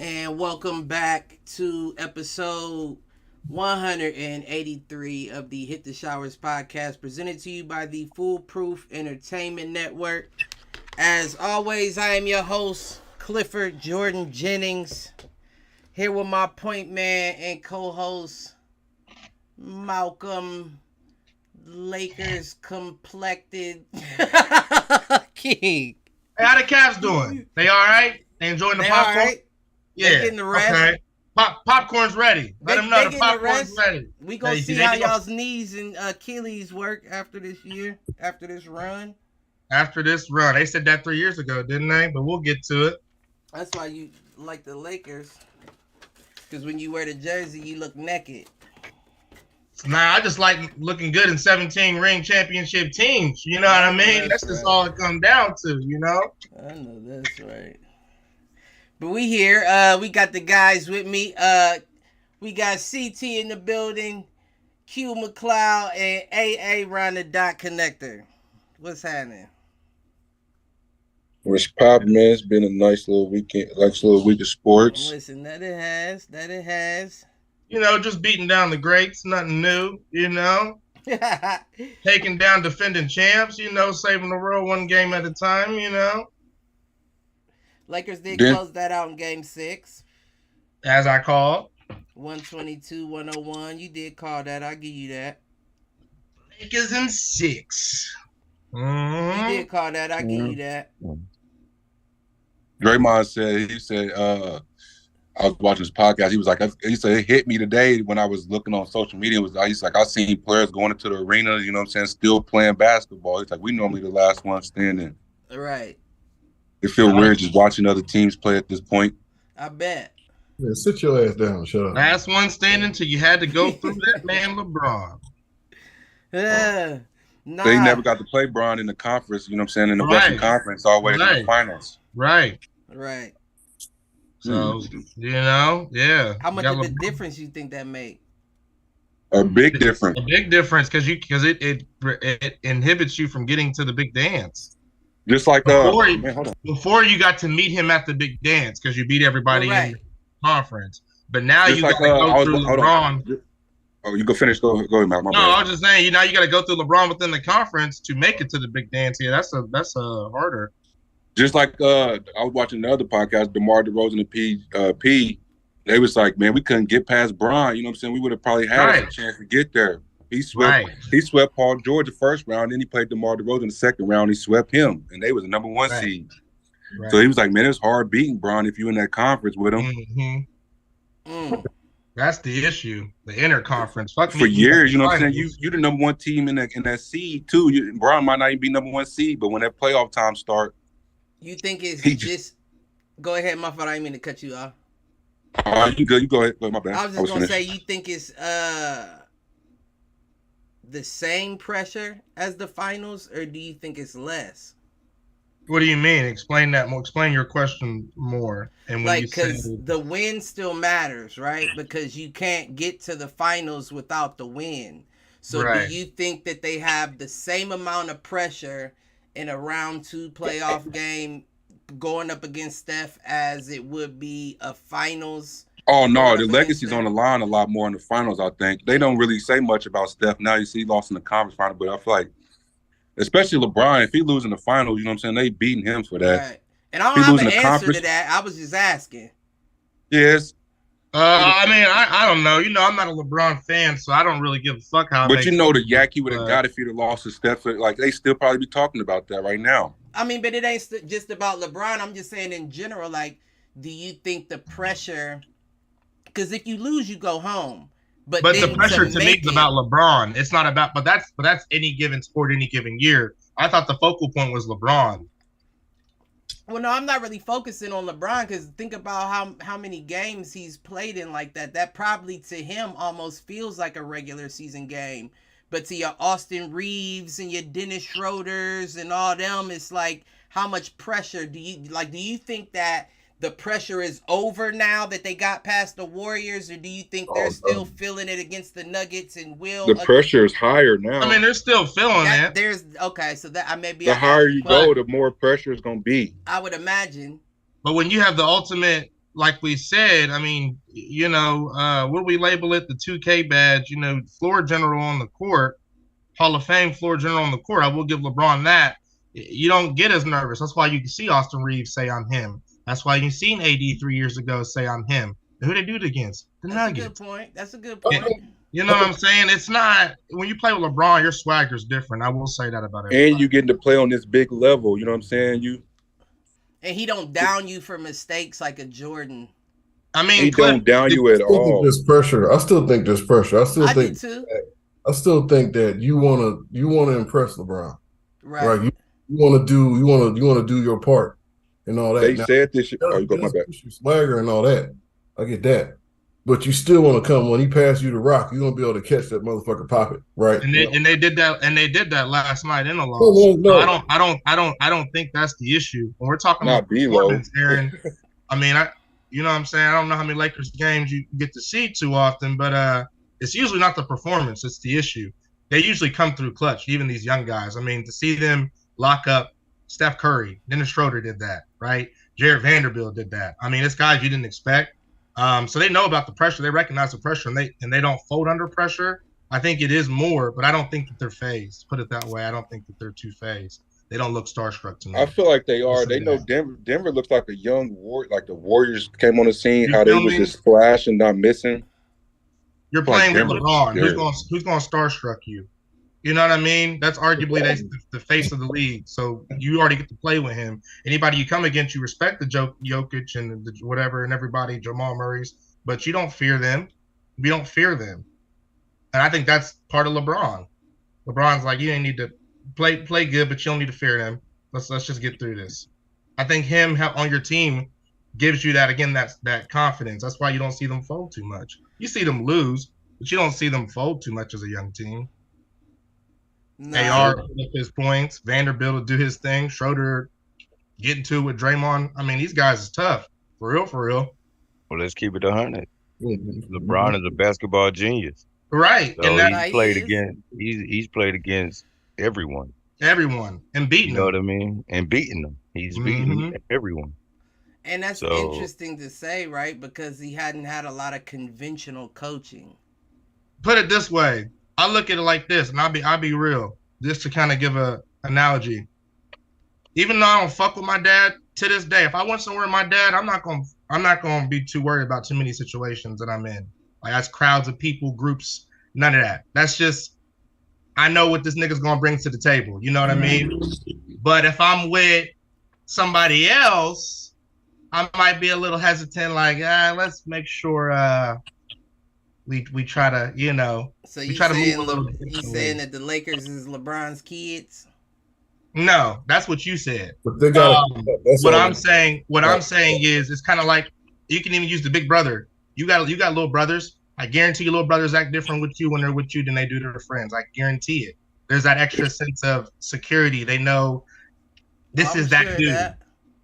and welcome back to episode 183 of the Hit the Showers podcast, presented to you by the Foolproof Entertainment Network. As always, I am your host, Clifford Jordan Jennings, here with my point man and co-host, Malcolm Lakers complected King. Hey, how the Cavs doing? They all right? They enjoying the popcorn? All right. Yeah. They getting the rest. Okay. Popcorn's ready. Let them know the popcorn's ready. We gonna see how y'all's knees and Achilles work after this year, after this run. After this run. They said that 3 years ago, didn't they? But we'll get to it. That's why you like the Lakers. Because when you wear the jersey, you look naked. Nah, I just like looking good in 17 ring championship teams. You know what I mean? That's just all it comes down to, you know? I know that's right. But we here. We got the guys with me. We got CT in the building, Q McLeod, and AA round the dot connector. What's happening? What's poppin', man? It's been a nice little weekend, nice little week of sports. Listen, that it has. You know, just beating down the greats, nothing new, you know? Taking down defending champs, you know, saving the world one game at a time, you know? Lakers did close that out in game 6. As I called. 122-101. You did call that. I'll give you that. Lakers in 6. You did call that. I'll give you that. Draymond said, I was watching this podcast. He was like, he said, it hit me today when I was looking on social media. He's like, I seen players going into the arena, you know what I'm saying, still playing basketball. He's like, we normally the last one standing. Right. It feel weird just watching other teams play at this point. I bet. Yeah, sit your ass down. Shut up. Last one standing till you had to go through that man LeBron. Nah. They never got to play Bron in the conference, you know what I'm saying, in the Western Conference all the way to the finals. Right. So, you know, yeah. How much of a difference you think that made? A big difference. A big difference because it inhibits you from getting to the big dance. Just like before you got to meet him at the big dance because you beat everybody in the conference. But now you got to go through LeBron. Oh, you go finish. Go ahead, Matt. No, I was just saying, you know, you got to go through LeBron within the conference to make it to the big dance. Yeah, that's a harder. Just like I was watching the other podcast, DeMar DeRozan and P. They was like, man, we couldn't get past Bron. You know what I'm saying? We would have probably had a chance to get there. He swept Paul George the first round. Then he played DeMar DeRozan the second round. He swept him, and they was the number one seed. Right. So he was like, man, it was hard beating Bron if you in that conference with him. That's the issue. The interconference. For years, you know what I'm saying? You the number one team in that seed too. Bron might not even be number one seed, but when that playoff time start, you think it's just go ahead, my fault. I didn't mean to cut you off. You good? You go ahead. My bad. I was just gonna say, you think it's the same pressure as the finals, or do you think it's less? What do you mean? Explain that more. Explain your question more. And when because the win still matters, right? Because you can't get to the finals without the win. So do you think that they have the same amount of pressure in a round 2 playoff game going up against Steph as it would be a finals? Oh, no, the legacy's on the line a lot more in the finals, I think. They don't really say much about Steph. Now you see he lost in the conference final, but I feel like, especially LeBron, if he loses in the finals, you know what I'm saying, they beating him for that. Right. And I don't have an answer to that. I was just asking. Yes. I mean, I don't know. You know, I'm not a LeBron fan, so I don't really give a fuck how. But you know the yak he would have got if he'd have lost to Steph. Like, they still probably be talking about that right now. I mean, but it ain't just about LeBron. I'm just saying in general, like, do you think the pressure... Because if you lose, you go home. But the pressure to me is about LeBron. It's not about... But that's any given sport, any given year. I thought the focal point was LeBron. Well, no, I'm not really focusing on LeBron because think about how many games he's played in like that. That probably to him almost feels like a regular season game. But to your Austin Reeves and your Dennis Schroeders and all them, it's like, how much pressure do you think that the pressure is over now that they got past the Warriors, or do you think they're still feeling it against the Nuggets and will? The pressure is higher now. I mean, they're still feeling it. So that I may be the higher you go, the more pressure is gonna be. I would imagine. But when you have the ultimate like we said, I mean, what do we label it? The 2K badge, floor general on the court, Hall of Fame floor general on the court. I will give LeBron that. You don't get as nervous. That's why you can see Austin Reeves say I'm him. That's why you seen AD 3 years ago say I'm him. Who they do it against? The Nuggets. That's a good point. You know what I'm saying? It's not when you play with LeBron, your swagger's different. I will say that about everybody. And you getting to play on this big level. You know what I'm saying? And he don't down you for mistakes like a Jordan. I mean, he don't down you at all. There's pressure. I still think there's pressure. I still think that you wanna impress LeBron. Right. You wanna do your part and all that. They said this shit. Oh, you go my bad. Swagger and all that. I get that. But you still want to come when he passes you the rock, you're gonna be able to catch that motherfucker, pop it, right? And they did that last night in the loss. No. I don't think that's the issue. When we're talking about performance, Aaron, I mean, you know what I'm saying? I don't know how many Lakers games you get to see too often, but it's usually not the performance, it's the issue. They usually come through clutch, even these young guys. I mean, to see them lock up Steph Curry, Dennis Schroeder did that, right? Jared Vanderbilt did that. I mean, it's guys you didn't expect. So they know about the pressure. They recognize the pressure, and they don't fold under pressure. I think it is more, but I don't think that they're phased. Put it that way. I don't think that they're too phased. They don't look starstruck to me. I feel like they are. They know Denver looks like a young war, like the Warriors came on the scene. How they was just splashing, not missing. You're playing with LeBron. Who's going to starstruck you? You know what I mean? That's arguably the face of the league. So you already get to play with him. Anybody you come against, you respect the Jokic and the whatever and everybody, Jamal Murray's, but you don't fear them. We don't fear them. And I think that's part of LeBron. LeBron's like, you ain't need to play good, but you don't need to fear them. Let's just get through this. I think him on your team gives you that, again, that confidence. That's why you don't see them fold too much. You see them lose, but you don't see them fold too much as a young team. No. AR put up his points. Vanderbilt will do his thing. Schroeder get into it with Draymond. I mean, these guys is tough. For real. Well, let's keep it 100. LeBron is a basketball genius. Right. So he's played against everyone. And beating them. You know what I mean? And beating them. He's beating everyone. And that's interesting to say, right? Because he hadn't had a lot of conventional coaching. Put it this way. I look at it like this, and I'll be real, just to kind of give a analogy. Even though I don't fuck with my dad, to this day, if I went somewhere with my dad, I'm not gonna be too worried about too many situations that I'm in. Like that's crowds of people, groups, none of that. That's just I know what this nigga's gonna bring to the table. You know what I mean? But if I'm with somebody else, I might be a little hesitant. Like, let's make sure. We try to, So we try to move a little bit. You saying that the Lakers is LeBron's kids? No, that's what you said. But they got what I'm saying is it's kind of like you can even use the big brother. You got little brothers. I guarantee your little brothers act different with you when they're with you than they do to their friends. I guarantee it. There's that extra sense of security. They know this is that dude.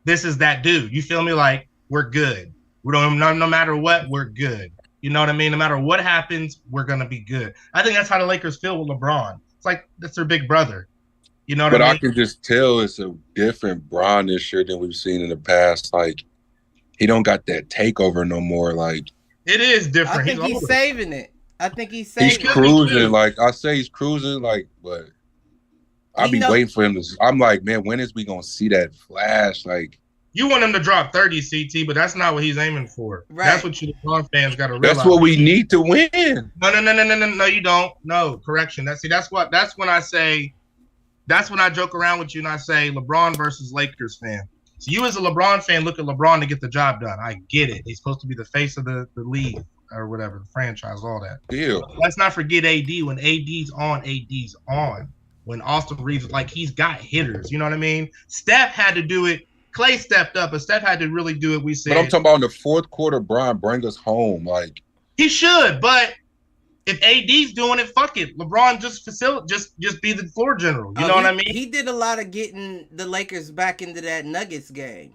This is that dude. You feel me? Like we're good. We don't no matter what, we're good. You know what I mean? No matter what happens, we're going to be good. I think that's how the Lakers feel with LeBron. It's like that's their big brother. You know what I mean? But I can just tell it's a different Bron this year than we've seen in the past. Like, he don't got that takeover no more. Like, it is different. I think he's saving it. He's cruising. Like, I say he's cruising, like, but I'll be waiting for him to – I'm like, man, when is we going to see that flash? Like, you want him to drop 30, CT, but that's not what he's aiming for. Right. That's what you LeBron fans got to realize. That's what we need to win. No, you don't. No, correction. That's when I joke around with you and I say LeBron versus Lakers fan. So you as a LeBron fan look at LeBron to get the job done. I get it. He's supposed to be the face of the league or whatever, the franchise, all that. Yeah. Let's not forget AD. When AD's on. When Austin Reeves, like he's got hitters. You know what I mean? Steph had to do it. Clay stepped up, but Steph had to really do it. We said. But I'm talking about in the fourth quarter, Bron, bring us home. Like he should, but if AD's doing it, fuck it. LeBron just be the floor general. You know what I mean? He did a lot of getting the Lakers back into that Nuggets game.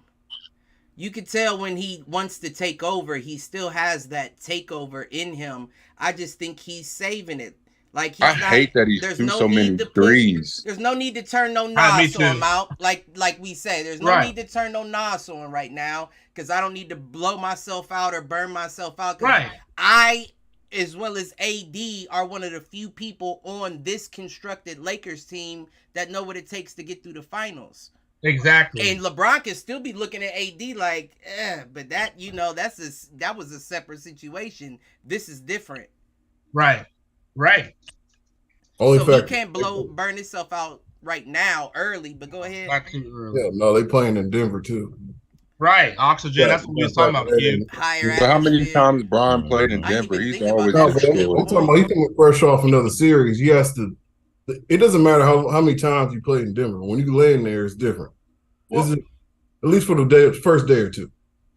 You could tell when he wants to take over, he still has that takeover in him. I just think he's saving it. Like I hate that he's shooting so many threes. There's no need to turn no Nas on him out. Like we say, there's no need to turn no Nas on right now because I don't need to blow myself out or burn myself out. Right. I, as well as AD, are one of the few people on this constructed Lakers team that know what it takes to get through the finals. Exactly. And LeBron can still be looking at AD like, but that, that was a separate situation. This is different. Right. So he can't burn himself out right now early, but go ahead. Not too early. Yeah, no, they playing in Denver too. Right, oxygen. That's what we was talking about. But how many times Bron played in Denver? He's always. I'm talking about he coming fresh off another series. He has to. It doesn't matter how many times you played in Denver. When you land there, it's different. Well, at least for the first day or two,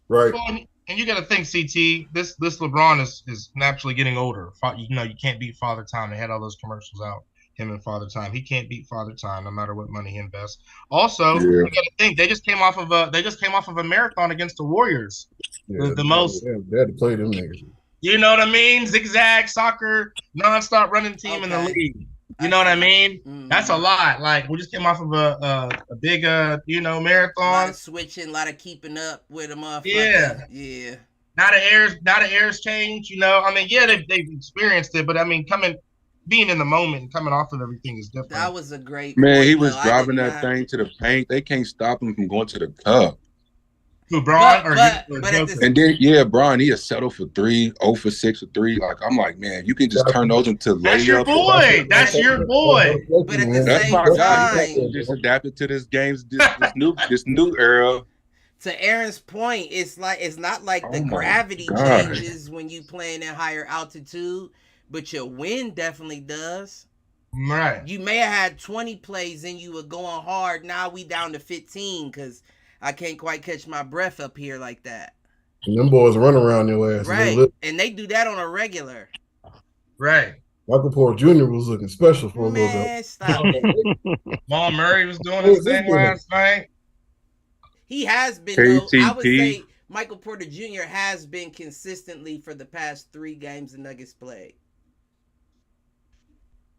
right? Well, and you got to think, CT. This LeBron is naturally getting older. You can't beat Father Time. They had all those commercials out. Him and Father Time. He can't beat Father Time no matter what money he invests. Also, you got to think they just came off of a marathon against the Warriors. Yeah, the most. They had to play them niggas. You know what I mean? Zigzag soccer, nonstop running team in the league. You know what I mean? Mm-hmm. That's a lot. Like we just came off of a big marathon. A lot of switching, a lot of keeping up with them. Yeah. Not an airs change. I mean, they've experienced it, but I mean, being in the moment and coming off of everything is different. That was a great man. He was driving that thing to the paint. They can't stop him from going to the cup. Who, Bron? And then, Bron, he has settled for 3, 0 for 6 for 3. Like, I'm like, man, you can just turn those into layups. That's your boy. That's your boy. But at the same time, he just adapted to this game's this new era. To Aaron's point, it's not like the gravity changes when you playing at higher altitude, but your wind definitely does. Right. You may have had 20 plays and you were going hard. Now we down to 15 because I can't quite catch my breath up here like that. And them boys run around your ass. Right. And they do that on a regular. Right. Michael Porter Jr. was looking special for a little bit. Stop it. Jamal Murray was doing his thing last night. He has been, though. I would say Michael Porter Jr. has been consistently for the past 3 games the Nuggets played.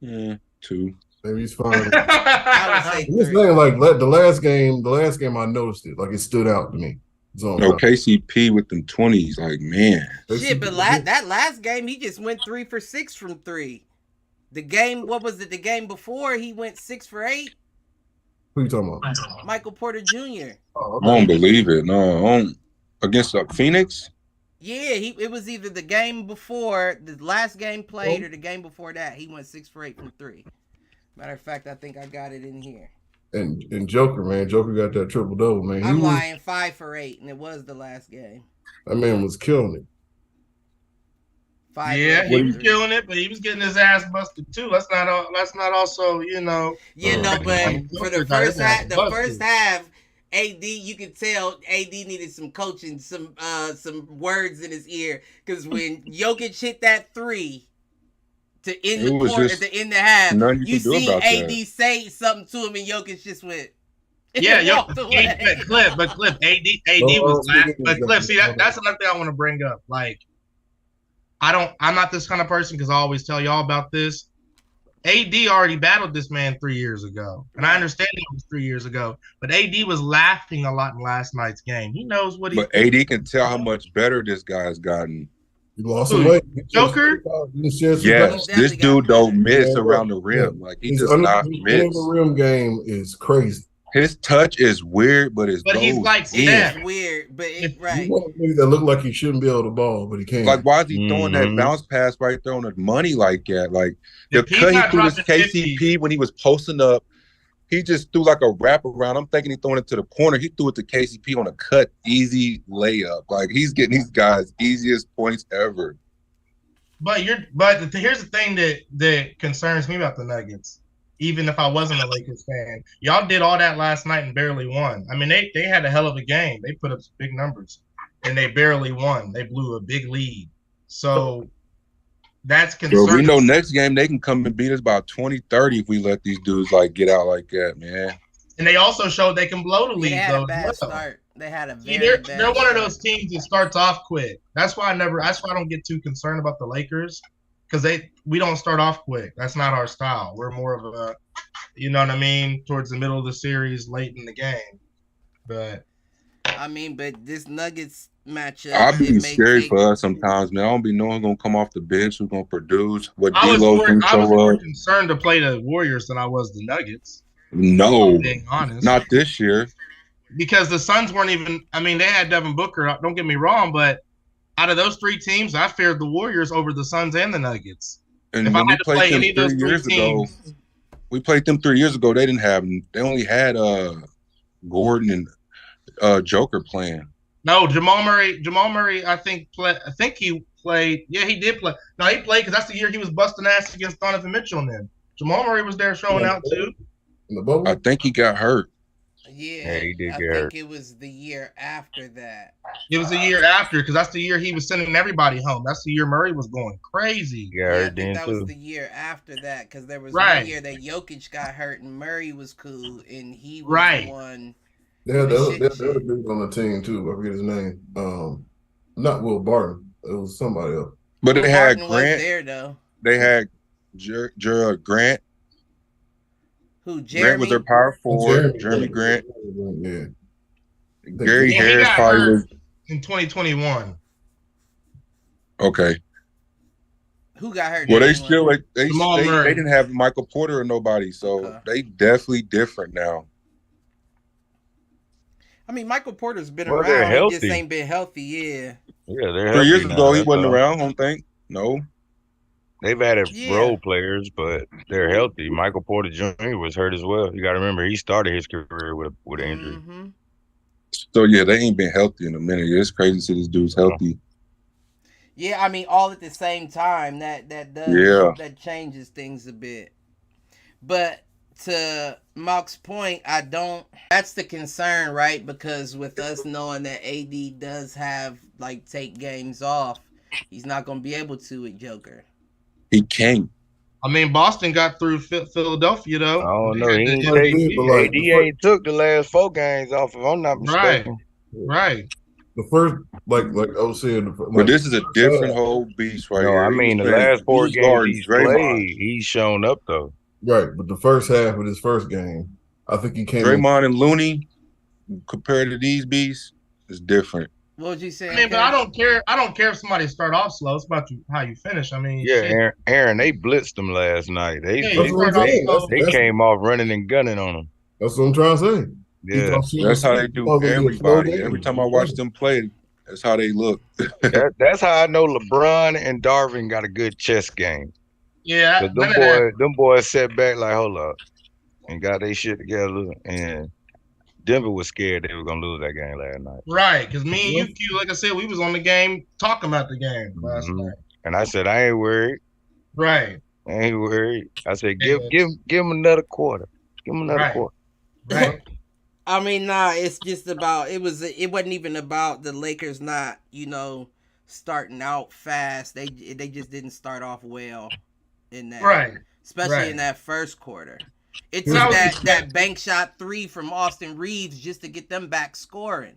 Yeah, 2. Maybe he's fine. I would say this thing, like the last game, I noticed it. Like it stood out to me. KCP with them 20s, like man. Shit, but that last game he just went 3 for 6 from 3. The game, what was it? The game before he went 6 for 8. Who you talking about? Michael Porter Jr. Oh, okay. I don't believe it. No, against Phoenix. Yeah, it was either the game before the last game played or the game before that. He went 6 for 8 from 3. Matter of fact, I think I got it in here. And Joker, man, Joker got that triple double, man. I'm lying, 5 for 8, and it was the last game. That man was killing it. 5 he was killing it, but he was getting his ass busted too. Let's not also, Yeah, no, but for the first half, AD, you could tell AD needed some coaching, some words in his ear, because when Jokic hit that 3. To end the quarter, at the end of the half, you see AD say something to him, and Jokic just went. Cliff, AD was laughing. But Cliff, see that's another thing I want to bring up. Like, I'm not this kind of person because I always tell y'all about this. AD already battled this man 3 years ago, and I understand it was 3 years ago. But AD was laughing a lot in last night's game. He knows what he. But AD can tell how much better this guy has gotten. He lost some weight. Joker? Yes, this dude don't miss around the rim. Like he does not miss. The rim game is crazy. His touch is weird, but he's like Steph. It's weird, but right. That look like he shouldn't be able to ball, but he can. Like, why is he throwing that bounce pass right there on the money like that? Like the cut he threw his KCP when he was posting up. He just threw like a wraparound. I'm thinking he throwing it to the corner. He threw it to KCP on a cut, easy layup. Like he's getting these guys easiest points ever. But here's the thing that concerns me about the Nuggets. Even if I wasn't a Lakers fan, y'all did all that last night and barely won. I mean, they had a hell of a game. They put up some big numbers, and they barely won. They blew a big lead. So that's concerning. So we know next game they can come and beat us by 20-30 if we let these dudes like get out like that, man. And they also showed they can blow the lead. They had a bad start. They had a very bad they're one of those teams that starts off quick. That's why I don't get too concerned about the Lakers. because we don't start off quick. That's not our style. We're more of a, you know what I mean, towards the middle of the series, late in the game. But I mean, but this Nuggets matchup, I'll be scared for us sometimes, man. I don't be knowing who's gonna come off the bench, who's gonna produce, what D'Lo's gonna show up. I was more concerned to play the Warriors than I was the Nuggets. No, being honest, not this year. Because the Suns weren't even. I mean, they had Devin Booker. Don't get me wrong, but out of those three teams, I feared the Warriors over the Suns and the Nuggets. And if when I had to play any of those 3 years ago, we played them 3 years ago. They didn't have. They only had Gordon and Joker playing. No, Jamal Murray. I think he played. Yeah, he did play. No, he played because that's the year he was busting ass against Donovan Mitchell. And then Jamal Murray was there showing out too. I think he got hurt. Yeah, he did. I think it was the year after that. It was the year after because that's the year he was sending everybody home. That's the year Murray was going crazy. Yeah, I think that was the year after that because there was one year that Jokic got hurt and Murray was cool and he was the one. They had the other dude on the team too. I forget his name. Not Will Barton. It was somebody else. But they had Grant. Was there though. They had Grant. Who? Jeremy? Grant was their power forward. Jeremy Grant. Yeah. Gary Harris probably was in 2021. Okay. Who got hurt? Well, they still they didn't have Michael Porter or nobody, so they definitely different now. I mean, Michael Porter's been around. He just ain't been healthy. Yeah. Yeah, they're 3 years ago he wasn't around. I don't think. No. They've added role players, but they're healthy. Michael Porter Jr. was hurt as well. You got to remember, he started his career with an injury. Mm-hmm. So, yeah, they ain't been healthy in a minute. It's crazy to see this dude's healthy. Yeah, I mean, all at the same time. That changes things a bit. But to Mark's point, that's the concern, right? Because with us knowing that AD does have, take games off, he's not going to be able to with Joker. He can't. I mean, Boston got through Philadelphia, though. I don't know. He ain't took the last 4 games off, if I'm not mistaken. Right. The first, like I was saying. But this is a different whole beast right here. I mean, the last 4 games he's played, he's shown up, though. Right, but the first half of his first game, I think he came. Draymond and Looney, compared to these beasts, is different. What would you say? I mean, but I don't care. I don't care if somebody start off slow. It's about how you finish. I mean, Aaron, they blitzed them last night. They came off running and gunning on them. That's what I'm trying to say. Yeah, that's how they do everybody. Every time I watch them play, that's how they look. That's how I know LeBron and Darvin got a good chess game. Yeah, them boys sat back like, hold up, and got their shit together, and Denver was scared they were gonna lose that game last night. Right, because me and you, Q, like I said, we was on the game talking about the game last night. And I said, I ain't worried. Right. I ain't worried. I said, give him another quarter. Give him another quarter. Right. I mean, it's just about it wasn't even about the Lakers not, starting out fast. They just didn't start off well in that. Especially in that first quarter. It took that bank shot 3 from Austin Reeves just to get them back scoring.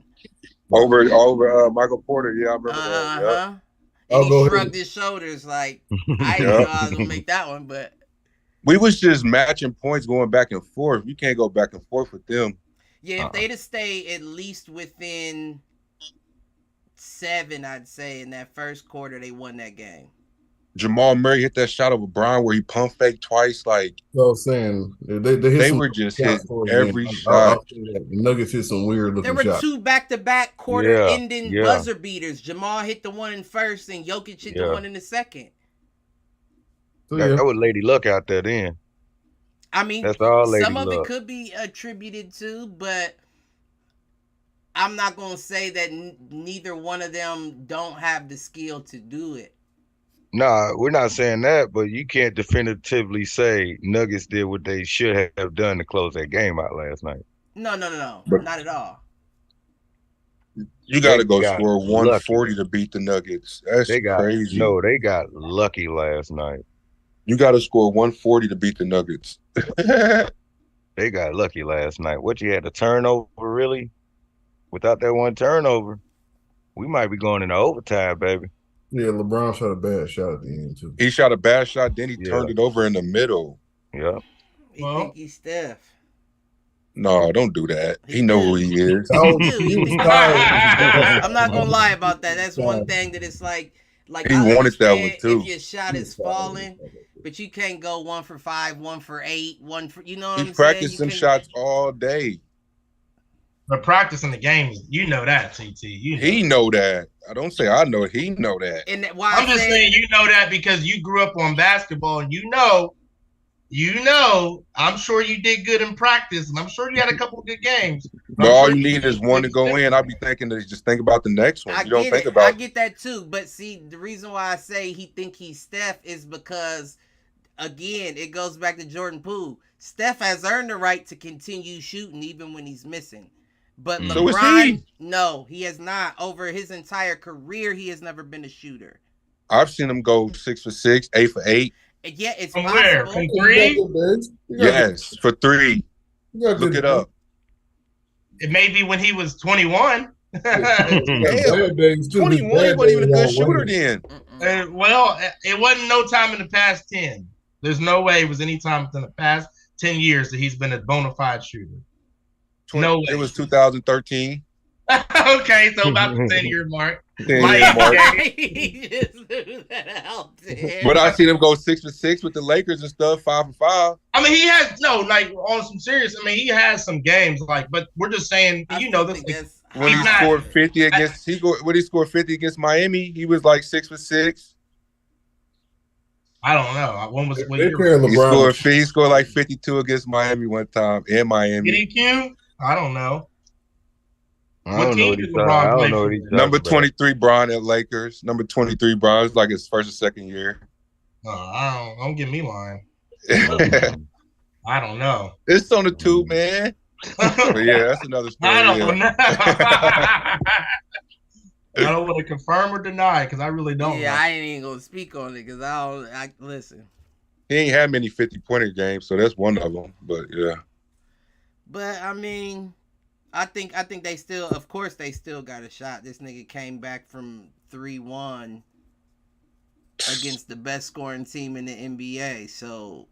Over Michael Porter, yeah, I remember that. Yeah. And he shrugged his shoulders like, I didn't know I was going to make that one, but. We was just matching points going back and forth. You can't go back and forth with them. Yeah, if they'd have stayed at least within 7, I'd say, in that first quarter, they won that game. Jamal Murray hit that shot over Bron where he pump faked twice. Like, I was saying, they were just hitting every shot. The Nuggets hit some weird looking shots. There were 2 back-to-back quarter-ending buzzer beaters. Jamal hit the one in first, and Jokic hit the one in the second. That was Lady Luck out there then. I mean, that's all some of it could be attributed to, but I'm not going to say that neither one of them don't have the skill to do it. Nah, we're not saying that, but you can't definitively say Nuggets did what they should have done to close that game out last night. No, not at all. You got to go score 140 to beat the Nuggets. That's crazy. No, they got lucky last night. You got to score 140 to beat the Nuggets. They got lucky last night. What, you had a turnover, really? Without that one turnover, we might be going into overtime, baby. Yeah, LeBron shot a bad shot at the end too. He shot a bad shot, then he turned it over in the middle. Yeah. You think he's Steph? No, don't do that. He know who he is. I'm not gonna lie about that. That's one thing that it's like he wanted that one too. If your shot is falling, but you can't go 1 for 5, 1 for 8, 1 for, you know what I'm saying? He practiced some shots all day. But practicing the game, you know that, TT. He know that. I don't say I know. He know that. And I'm just saying you know that because you grew up on basketball, and you know. I'm sure you did good in practice, and I'm sure you had a couple of good games. But all you need is one to go in. I'll be thinking to just think about the next one. You don't think about. I get that too, but see, the reason why I say he think he's Steph is because, again, it goes back to Jordan Poole. Steph has earned the right to continue shooting even when he's missing. But LeBron, no, he has not. Over his entire career, he has never been a shooter. I've seen him go 6 for 6, 8 for 8. Yeah, it's from possible. Where? From 3? Yes, for 3. Look it up. It may be when he was 21. 21, he wasn't even a good shooter then. Well, it wasn't no time in the past 10. There's no way it was any time in the past 10 years that he's been a bona fide shooter. No way. It was 2013. Okay, so about the 10-year mark. 10-year mark. But I seen him go 6 for 6 with the Lakers and stuff, 5 for 5. I mean, he has on some serious. I mean, he has some games but we're just saying, this. When he scored 50 against, when he scored 50 against Miami, he was like 6 for 6. I don't know. When was he scored like 52 against Miami one time in Miami. Did he? I don't know. I don't know what he's Number 23, Bron at Lakers. Number 23, Bron. It's like his first or second year. Don't get me lying. I don't know. It's on the tube, man. But yeah, that's another story. I don't know. I don't want to confirm or deny because I really don't. Yeah, know. I ain't even gonna speak on it because I listen. He ain't had many 50-pointer games, so that's one of them. But yeah. But I mean, I think they still, of course, they still got a shot. This nigga came back from 3-1 against the best scoring team in the NBA. So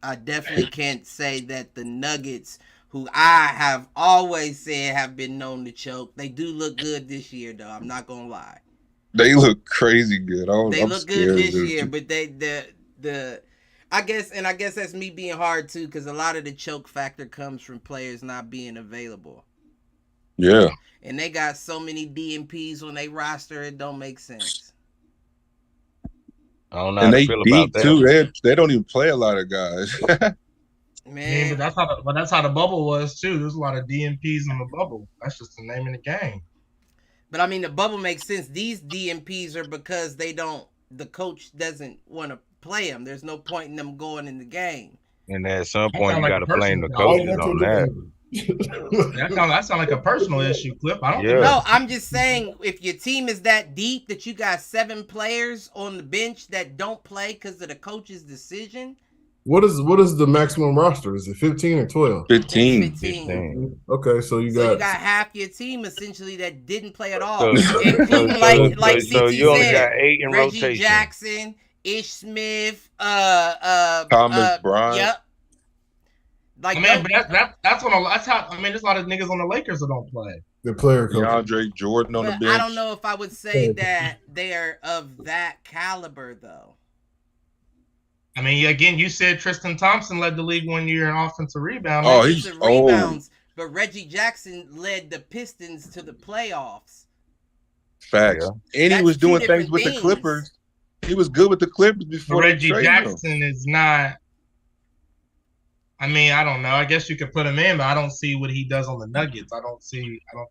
I definitely can't say that the Nuggets, who I have always said have been known to choke, they do look good this year, though. I'm not gonna lie. They look crazy good. They look good this year, but I guess that's me being hard too, because a lot of the choke factor comes from players not being available. Yeah. And they got so many DMPs on their roster, it don't make sense. I don't know. And they deep too. They don't even play a lot of guys. Man, but that's how the bubble was too. There's a lot of DMPs in the bubble. That's just the name of the game. But I mean, the bubble makes sense. These DMPs are because the coach doesn't want to play them. There's no point in them going in the game. And at some point, you got to blame the coaches on that. That sounds like a personal issue, Clip. I don't. No, I'm just saying, if your team is that deep that you got 7 players on the bench that don't play because of the coach's decision. What is the maximum roster? Is it 15 or 12? 15. Okay, so you got half your team essentially that didn't play at all, including like CT so you only said, got 8 in Reggie rotation. Jackson, Ish Smith, Thomas Bryant. Yep. Like, I mean, but that's how. I mean, there's a lot of niggas on the Lakers that don't play. The player coach. DeAndre Jordan on the bench. I don't know if I would say that they're of that caliber, though. I mean, again, you said Tristan Thompson led the league one year in offensive rebound. Oh, he's rebounds, but Reggie Jackson led the Pistons to the playoffs. Facts. Yeah. And he was doing things with the Clippers. He was good with the Clippers before. Reggie Jackson is not. I mean, I don't know. I guess you could put him in, but I don't see what he does on the Nuggets. I don't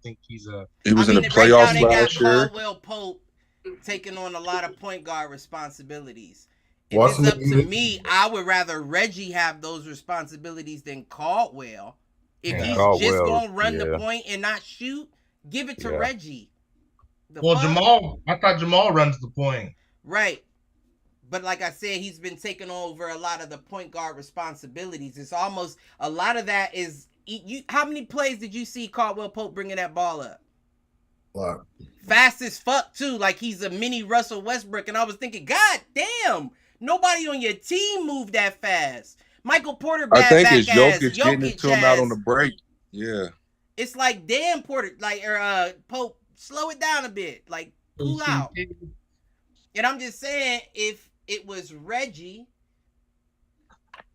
think he's a. He was in the playoffs last year. Caldwell Pope taking on a lot of point guard responsibilities. If it's up to me, I would rather Reggie have those responsibilities than Caldwell. If he's just going to run the point and not shoot, give it to Reggie. I thought Jamal runs the point. Right. But like I said, he's been taking over a lot of the point guard responsibilities. It's almost, a lot of that is, how many plays did you see Caldwell Pope bringing that ball up? A lot. Fast as fuck too, like he's a mini Russell Westbrook. And I was thinking, God damn, nobody on your team moved that fast. Michael Porter bad I think back it's Jokic getting it to him out on the break. Yeah. It's like, damn, Porter, like, or Pope, slow it down a bit, like, cool out. And I'm just saying, if it was Reggie,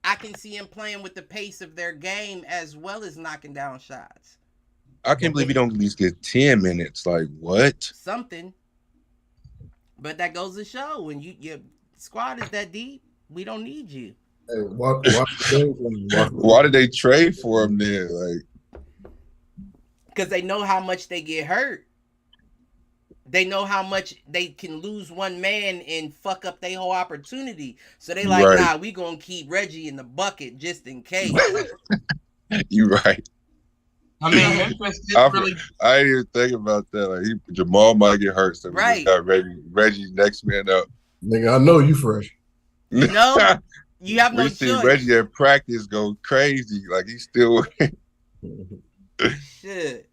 I can see him playing with the pace of their game as well as knocking down shots. I can't believe he don't at least get 10 minutes. Like, what? Something. But that goes to show, when your squad is that deep, we don't need you. Hey, why did they trade for him then? Like, because they know how much they get hurt. They know how much they can lose one man and fuck up their whole opportunity. So they like, right. Nah, we gonna keep Reggie in the bucket just in case. You right. I mean, Memphis I didn't even think about that. Like, Jamal might get hurt, so right. We got Reggie next man up. Nigga, I know you fresh. No, you have no choice. We see Reggie at practice go crazy, like he's still. Shit.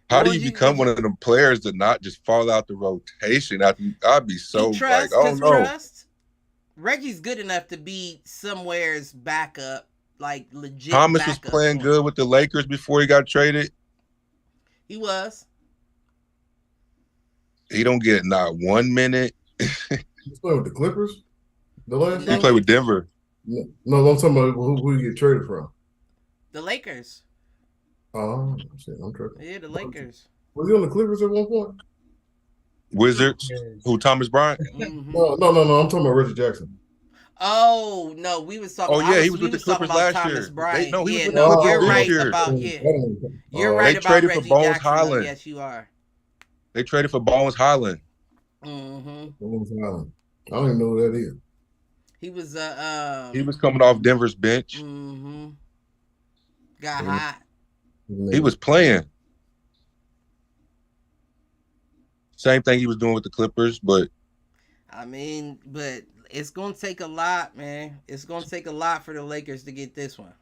How do you become one of them players to not just fall out the rotation? I'd be so like, oh no. Trust. Reggie's good enough to be somewhere's backup, like legit. Thomas was playing good with the Lakers before he got traded. He was. He don't get not 1 minute. He's playing with the Clippers. The last he played with Denver. No, I'm talking about who you get traded from. The Lakers. Oh, shit, I'm tripping. Yeah, the Lakers. Was he on the Clippers at one point? Wizards? Who, Thomas Bryant? Mm-hmm. No. I'm talking about Reggie Jackson. Oh, no, we was talking. Oh, yeah, he was with the Clippers last year. He was no, you're right about You're right they about traded Reggie for Bones Jackson. Highland. Yes, you are. They traded for Bones Highland. Mm-hmm. Bones Highland. I don't even know who that is. He was he was coming off Denver's bench. Mm-hmm. Got hot. He was playing. Same thing he was doing with the Clippers, but I mean, but it's gonna take a lot, man. It's gonna take a lot for the Lakers to get this one.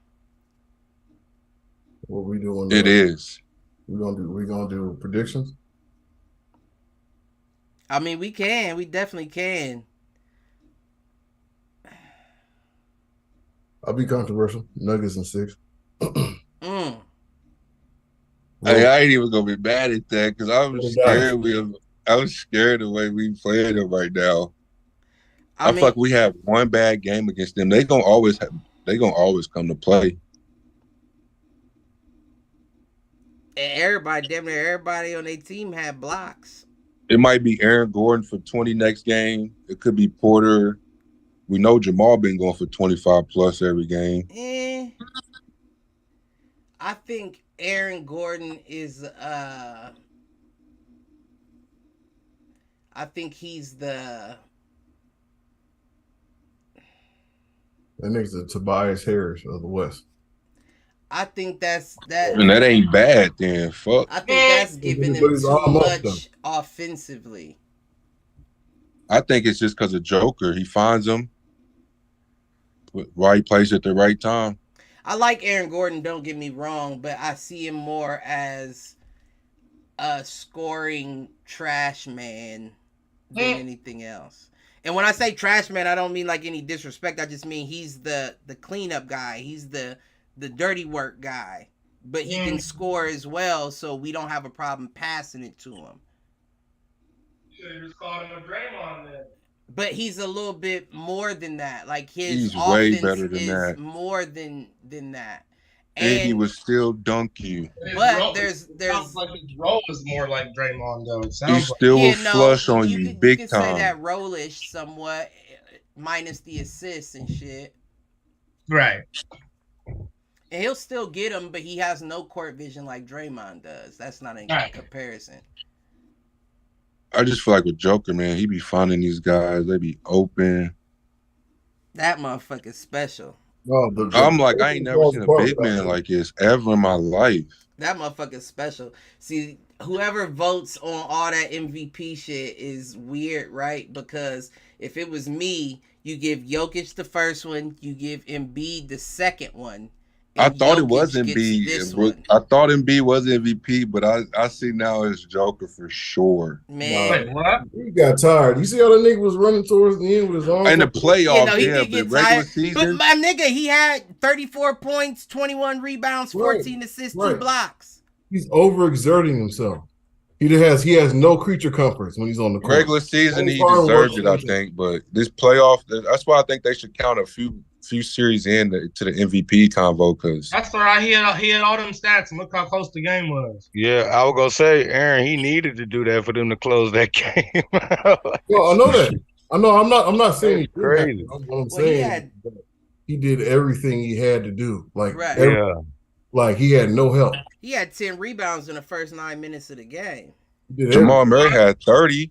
What we doing? It is. We gonna do predictions? I mean, we can. We definitely can. I'll be controversial. Nuggets in 6. Hey, I ain't even gonna be mad at that because I was scared. I was scared the way we playing them right now. I feel like we have one bad game against them. They gonna always come to play. Everybody on their team had blocks. It might be Aaron Gordon for 20 next game. It could be Porter. We know Jamal been going for 25 plus every game. I think Aaron Gordon is I think he's the that nigga's the Tobias Harris of the West. I think that's that. And that ain't bad then. Fuck. I think that's giving him too much offensively. I think it's just because of Joker. He finds them. Right place at the right time. I like Aaron Gordon, don't get me wrong, but I see him more as a scoring trash man than anything else. And when I say trash man, I don't mean like any disrespect. I just mean he's the cleanup guy. He's the dirty work guy. But he can score as well, so we don't have a problem passing it to him. You should have just called him a Draymond then. But he's a little bit more than that. Like his he's way offense better than is that. more than that. And he would still dunk you. But there's sounds like his role is more like Draymond though. It he still will flush on you big you can time. Say that role-ish somewhat, minus the assists and shit. Right. And he'll still get them, but he has no court vision like Draymond does. That's not in comparison. I just feel like with Joker, man, he be finding these guys. They be open. That motherfucker's special. No, I'm like, I ain't never seen a big man like this ever in my life. That motherfucker's special. See, whoever votes on all that MVP shit is weird, right? Because if it was me, you give Jokic the first one, you give Embiid the second one, I thought it was Embiid. I thought Embiid was MVP, but I see now it's Joker for sure. Man, wait, what? He got tired. You see how the nigga was running towards the end with his arms in the playoffs? He did get tired. Season, but my nigga, he had 34 points, 21 rebounds, 14 assists, 2 blocks. He's overexerting himself. He has no creature comforts when he's on the court. Regular season, he deserved it, I think. But this playoff, that's why I think they should count a few series in to the MVP convo. Because that's all right. He had all them stats, and look how close the game was. Yeah, I was gonna say, Aaron, he needed to do that for them to close that game. Well, I know that. I know. I'm not saying he's crazy. What I'm saying he did everything he had to do. Like like he had no help. He had 10 rebounds in the first 9 minutes of the game. Jamal Murray had 30.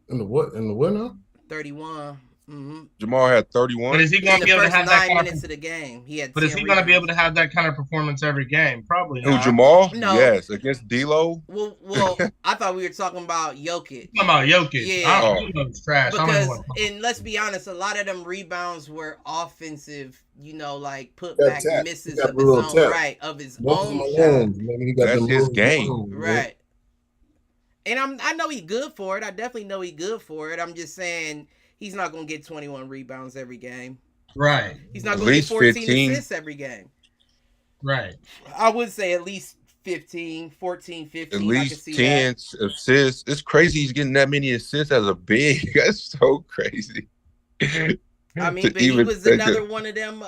In the what now? 31. Mm-hmm. Jamal had 31. But is he going to be able to have that 9 minutes of the game? He had. But is he going to be able to have that kind of performance every game? Probably not. Who, Jamal? No. Yes, against D'Lo. Well, I thought we were talking about Jokic. Talking about Jokic. Yeah. It's trash. Because, and let's be honest, a lot of them rebounds were offensive. Like put back misses of his own of his own shot. That's his game, right? And I know he's good for it. I definitely know he's good for it. I'm just saying he's not going to get 21 rebounds every game. Right. He's not going to get 14 assists every game. Right. I would say at least 15, 14, 15. At least 10 assists. It's crazy he's getting that many assists as a big. That's so crazy. I mean, but he was another one of them.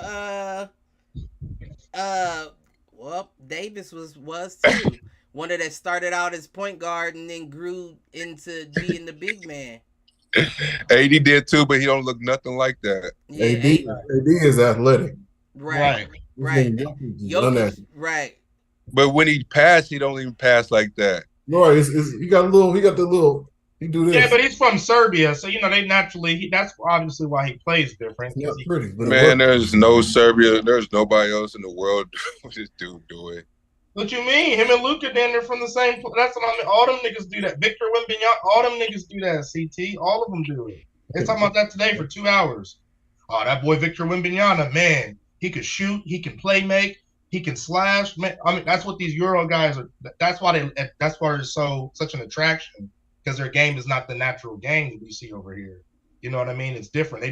Well, Davis was too. One of that started out as point guard and then grew into being the big man. AD did too, but he don't look nothing like that. Yeah, AD is athletic. Right. Jokic, right. But when he passed, he don't even pass like that. Right. He got the little. He do this. Yeah, but he's from Serbia, so they naturally. That's obviously why he plays different. It's not pretty, but man, there's no Serbia. There's nobody else in the world this dude do it. What you mean? Him and Luka, then they're from the same. That's what I mean. All them niggas do that. Victor Wembanyama, all them niggas do that. CT, all of them do it. They're talking about that today for 2 hours. Oh, that boy Victor Wembanyama, man, he can shoot, he can play make, he can slash. Man, I mean, that's what these Euro guys are. That's why it's such an attraction, because their game is not the natural game that we see over here. You know what I mean? It's different.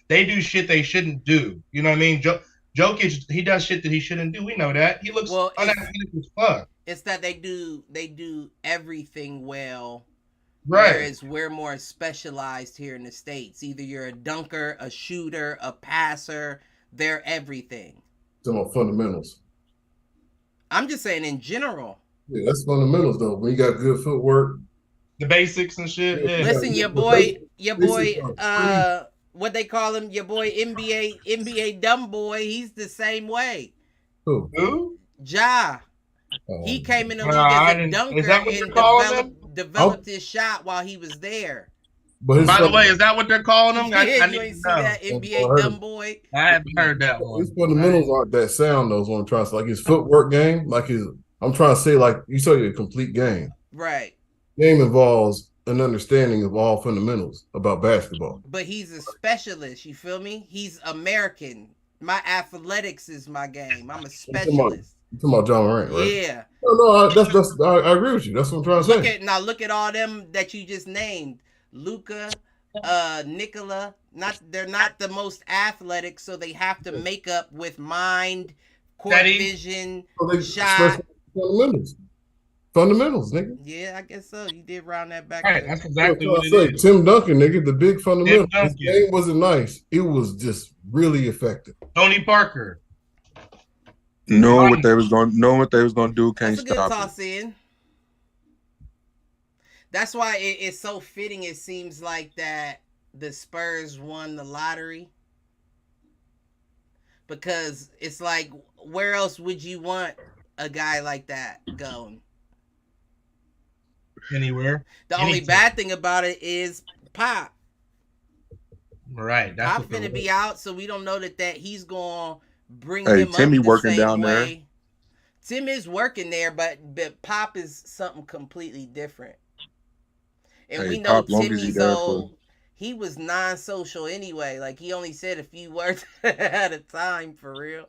They do shit they shouldn't do. You know what I mean? Jokic, he does shit that he shouldn't do. We know that. He looks unathletic as fuck. It's that they do everything well. Right. Whereas we're more specialized here in the States. Either you're a dunker, a shooter, a passer. They're everything. Some of fundamentals. I'm just saying in general. Yeah, that's fundamentals though. When you got good footwork. The basics and shit. Yeah. Listen, your boy, what they call him, your boy NBA dumb boy, he's the same way. Who? Ja. He came in the league as a dunker and developed his shot while he was there. But by the way, is that what they're calling him? I you ain't see that NBA dumb boy? I haven't heard that one. His fundamentals aren't that sound though, is what I'm trying to say. Like his footwork game, I'm trying to say, like, you saw a complete game. Right. Game involves an understanding of all fundamentals about basketball. But he's a specialist, you feel me? He's American. My athletics is my game. I'm a specialist. You're talking about John Morant, right? Yeah. No, that's I agree with you. That's what I'm trying to say. Look at all them that you just named. Luka, Nikola. They're not the most athletic, so they have to make up with mind, court vision, shot. Fundamentals, nigga. Yeah, I guess so. You did round that back. Right, that's exactly what it is. Tim Duncan, nigga, the big fundamentals. His game wasn't nice. It was just really effective. Tony Parker. Knowing what they was going to do, can't stop it. That's a good toss in. That's why it's so fitting. It seems like that the Spurs won the lottery, because it's like, where else would you want a guy like that going? Anywhere. The only bad thing about it is Pop. Right. Pop's gonna be out, so we don't know that he's gonna bring him up. Timmy working down there. Tim is working there, but Pop is something completely different. And we know Timmy's old. He was non-social anyway. Like, he only said a few words at a time, for real.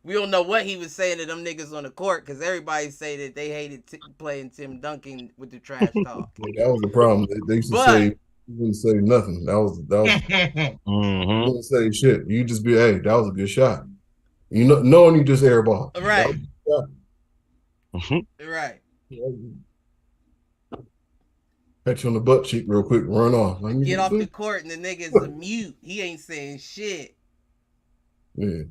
We don't know what he was saying to them niggas on the court because everybody say that they hated playing Tim Duncan with the trash talk. Yeah, that was the problem. They used to say you wouldn't say nothing. That was you wouldn't say shit. You just be, hey, that was a good shot. You know, knowing you just airball. Right. Right. Pat you on the butt cheek real quick, run off. Like, get off the court and the nigga's a mute. He ain't saying shit. Yeah.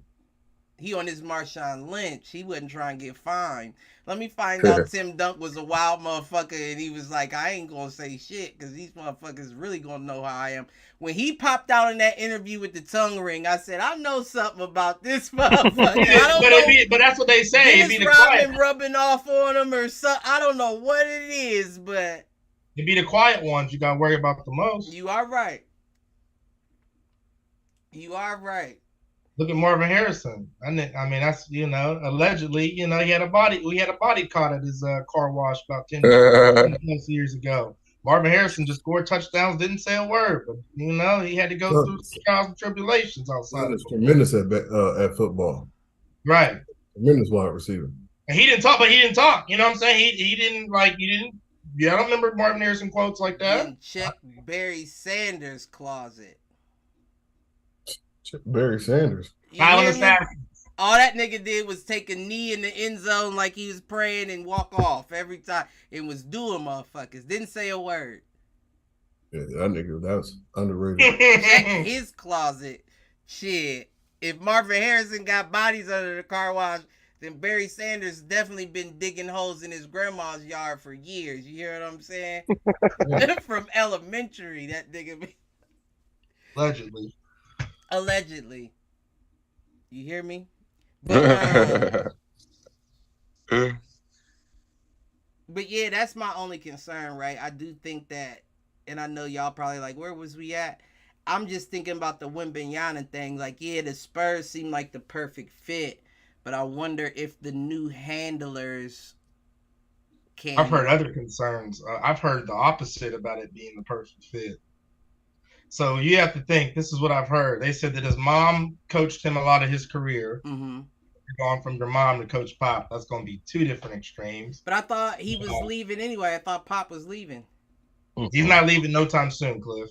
He on his Marshawn Lynch. He wasn't trying to get fined. Let me find out Tim Dunk was a wild motherfucker and he was like, I ain't gonna say shit because these motherfuckers really gonna know how I am. When he popped out in that interview with the tongue ring, I said, I know something about this motherfucker. But that's what they say. Dennis Rodman rubbing off on him or something. I don't know what it is, but it'd be the quiet ones you gotta worry about the most. You are right. You are right. Look at Marvin Harrison. I mean, that's, allegedly, he had a body caught at his car wash about 10 years ago. Marvin Harrison just scored touchdowns, didn't say a word, but he had to go through trials and tribulations outside. He's tremendous at football. Right. Tremendous wide receiver. And he didn't talk. You know what I'm saying? He didn't. Yeah, I don't remember Marvin Harrison quotes like that. Check Barry Sanders' closet. Barry Sanders. All that nigga did was take a knee in the end zone like he was praying and walk off every time. It was doing motherfuckers. Didn't say a word. Yeah, that nigga, that's underrated. Check his closet. Shit. If Marvin Harrison got bodies under the car wash, then Barry Sanders definitely been digging holes in his grandma's yard for years. You hear what I'm saying? From elementary, that nigga. Allegedly. You hear me? But yeah, that's my only concern, right? I do think that, and I know y'all probably like, where was we at? I'm just thinking about the Wembanyama thing. Like, yeah, the Spurs seem like the perfect fit, but I wonder if the new handlers can. I've heard other concerns. I've heard the opposite about it being the perfect fit. So you have to think, this is what I've heard. They said that his mom coached him a lot of his career. Mm-hmm. Going from your mom to Coach Pop, that's going to be two different extremes. But I thought he was leaving anyway. I thought Pop was leaving. He's not leaving no time soon, Cliff.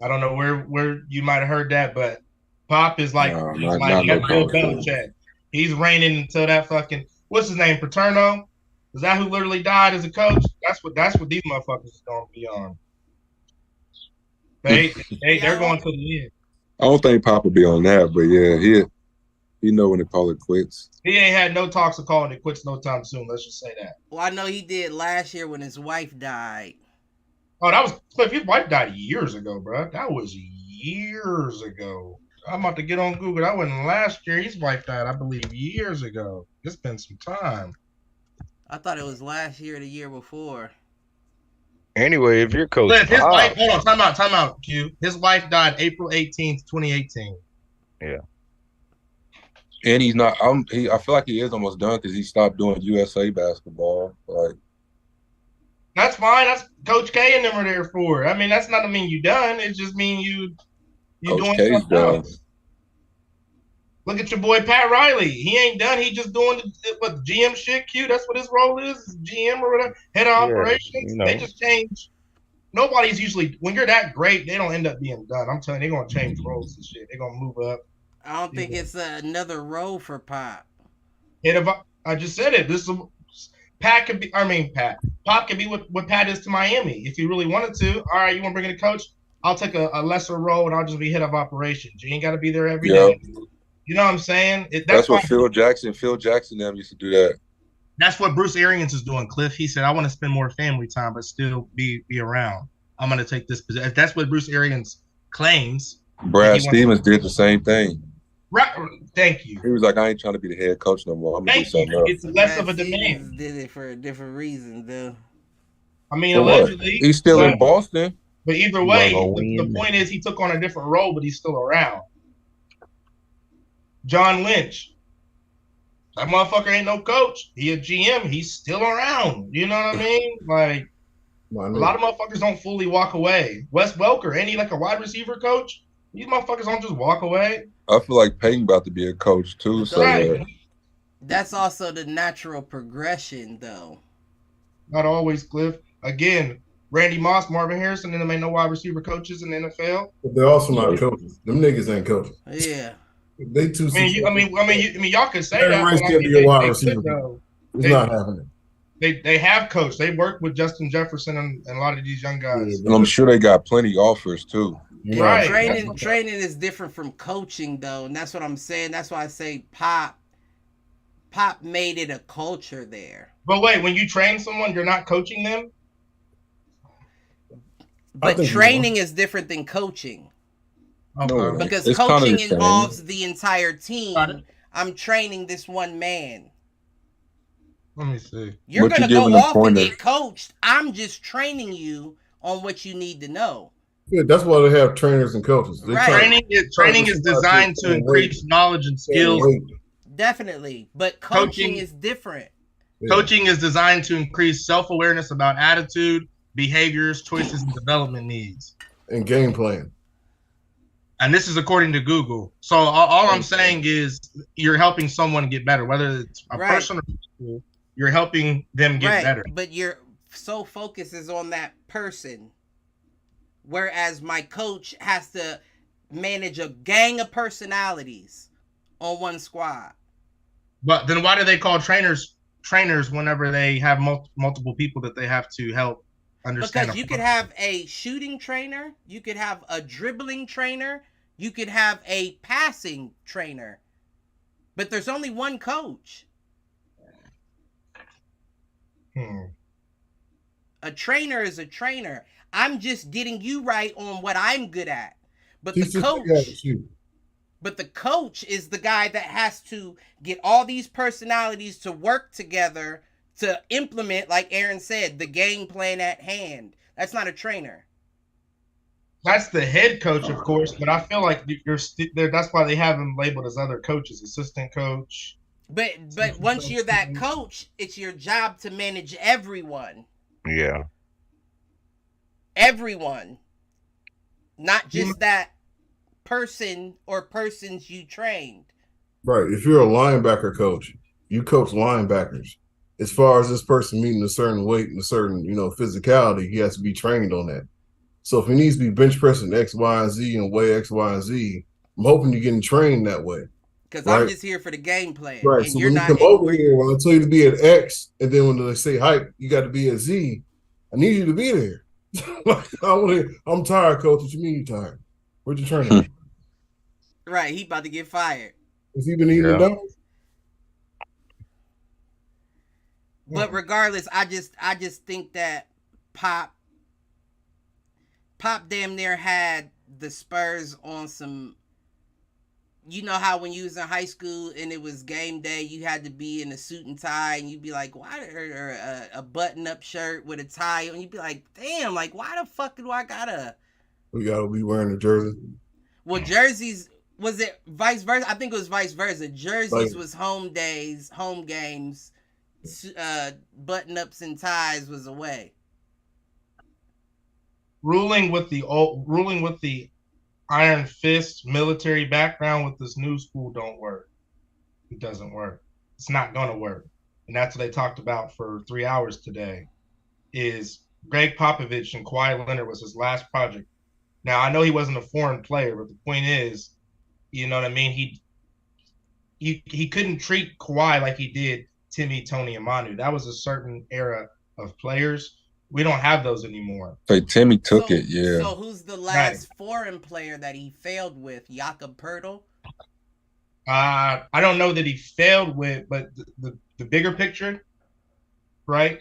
I don't know where you might have heard that, but Pop is like, Bill Belichick. He's reigning until that fucking, what's his name, Paterno? Is that who literally died as a coach? That's what these motherfuckers is going to be on. They're going to the end. I don't think Pop will be on that, but yeah, he know when to call it quits. He ain't had no talks of calling it quits no time soon. Let's just say that. Well, I know he did last year when his wife died. Oh, that was Cliff. His wife died years ago, bro. That was years ago. I'm about to get on Google. That wasn't last year. His wife died, I believe, years ago. It's been some time. I thought it was last year or the year before. Anyway, if you're coach, his wife, hold on, time out, Q. His wife died April 18th, 2018. Yeah. And he's not. I feel like he is almost done because he stopped doing USA basketball. Like, that's fine. That's Coach K and them are there for. I mean, that's not to mean you done. It just mean you doing something else. Look at your boy Pat Riley. He ain't done. He just doing the GM shit. Q. That's what his role is. GM or whatever. Head of operations. They just change. Nobody's usually, when you're that great, they don't end up being done. I'm telling you, they're gonna change roles and shit. They're gonna move up. I don't think it's another role for Pop. I just said it. Pop could be what Pat is to Miami. If he really wanted to, all right, you want to bring in a coach? I'll take a lesser role and I'll just be head of operations. You ain't got to be there every day. You know what I'm saying? That's what Phil Jackson them used to do that. That's what Bruce Arians is doing, Cliff. He said, I want to spend more family time, but still be around. I'm going to take this position. That's what Bruce Arians claims. Brad Stevens did the same thing. Right. Thank you. He was like, I ain't trying to be the head coach no more. I'm going to do something else. It's less of a demand. Did it for a different reason, though. I mean, allegedly. He's still in Boston. But either way, the point is he took on a different role, but he's still around. John Lynch. That motherfucker ain't no coach. He a GM. He's still around. You know what I mean? Like, a lot of motherfuckers don't fully walk away. Wes Welker, ain't he like a wide receiver coach? These motherfuckers don't just walk away. I feel like Peyton about to be a coach too. So that's also the natural progression, though. Not always, Cliff. Again, Randy Moss, Marvin Harrison, and them ain't no wide receiver coaches in the NFL. But they're also not coaches. Them niggas ain't coaches. Yeah. They too. I mean, y'all can say that. Rice can't be a wide receiver. It's not happening. They have coached. They worked with Justin Jefferson and a lot of these young guys. And I'm sure they got plenty offers too. Right. Training is different from coaching, though, and that's what I'm saying. That's why I say Pop made it a culture there. But wait, when you train someone, you're not coaching them? But training is different than coaching. Okay. Because it's coaching involves the entire team. I'm training this one man. Let me see. You're going to go off and get coached. I'm just training you on what you need to know. Yeah, that's why they have trainers and coaches. Right. Training is designed to increase knowledge and skills. Definitely. But coaching is different. Coaching is designed to increase self-awareness about attitude, behaviors, choices, and development needs. And game plan. And this is according to Google. So all I'm saying is you're helping someone get better, whether it's a person or people, you're helping them get better. But your sole focus is on that person. Whereas my coach has to manage a gang of personalities on one squad. But then why do they call trainers whenever they have multiple people that they have to help understand? Because you could have a shooting trainer, you could have a dribbling trainer, you could have a passing trainer, but there's only one coach. A trainer is a trainer. I'm just getting you right on what I'm good at. But the coach is the guy that has to get all these personalities to work together to implement, like Aaron said, the game plan at hand. That's not a trainer. That's the head coach, of course, but I feel like that's why they have them labeled as other coaches, assistant coach. But once you're that coach, it's your job to manage everyone. Yeah. Everyone. Not just that person or persons you trained. Right. If you're a linebacker coach, you coach linebackers. As far as this person meeting a certain weight and a certain, physicality, he has to be trained on that. So if he needs to be bench pressing X, Y, and Z and weigh X, Y, and Z, I'm hoping you're getting trained that way. Because I'm just here for the game plan. Right. And so you're when not you come over here, when I tell you to be at X, and then when they say hype, you got to be at Z, I need you to be there. I'm tired, coach. What you mean you tired? Where'd you train him? Right, he about to get fired. Has he been eating the dogs? But regardless, I just think that Pop damn near had the Spurs on some. You know how when you was in high school and it was game day, you had to be in a suit and tie, and you'd be like, why, or a button-up shirt with a tie, and you'd be like, damn, like, why the fuck do I gotta? We gotta be wearing a jersey. Well, jerseys, was it vice versa? I think it was vice versa. Jerseys was home days, home games. Button-ups and ties was away. Ruling with the iron fist military background with this new school don't work. It doesn't work. It's not going to work. And that's what they talked about for 3 hours today is Greg Popovich and Kawhi Leonard was his last project. Now, I know he wasn't a foreign player, but the point is, you know what I mean? He couldn't treat Kawhi like he did Timmy, Tony, and Manu. That was a certain era of players. We don't have those anymore. So Timmy took it, yeah. So who's the last foreign player that he failed with? Jakob Poeltl? I don't know that he failed with, but the bigger picture, right,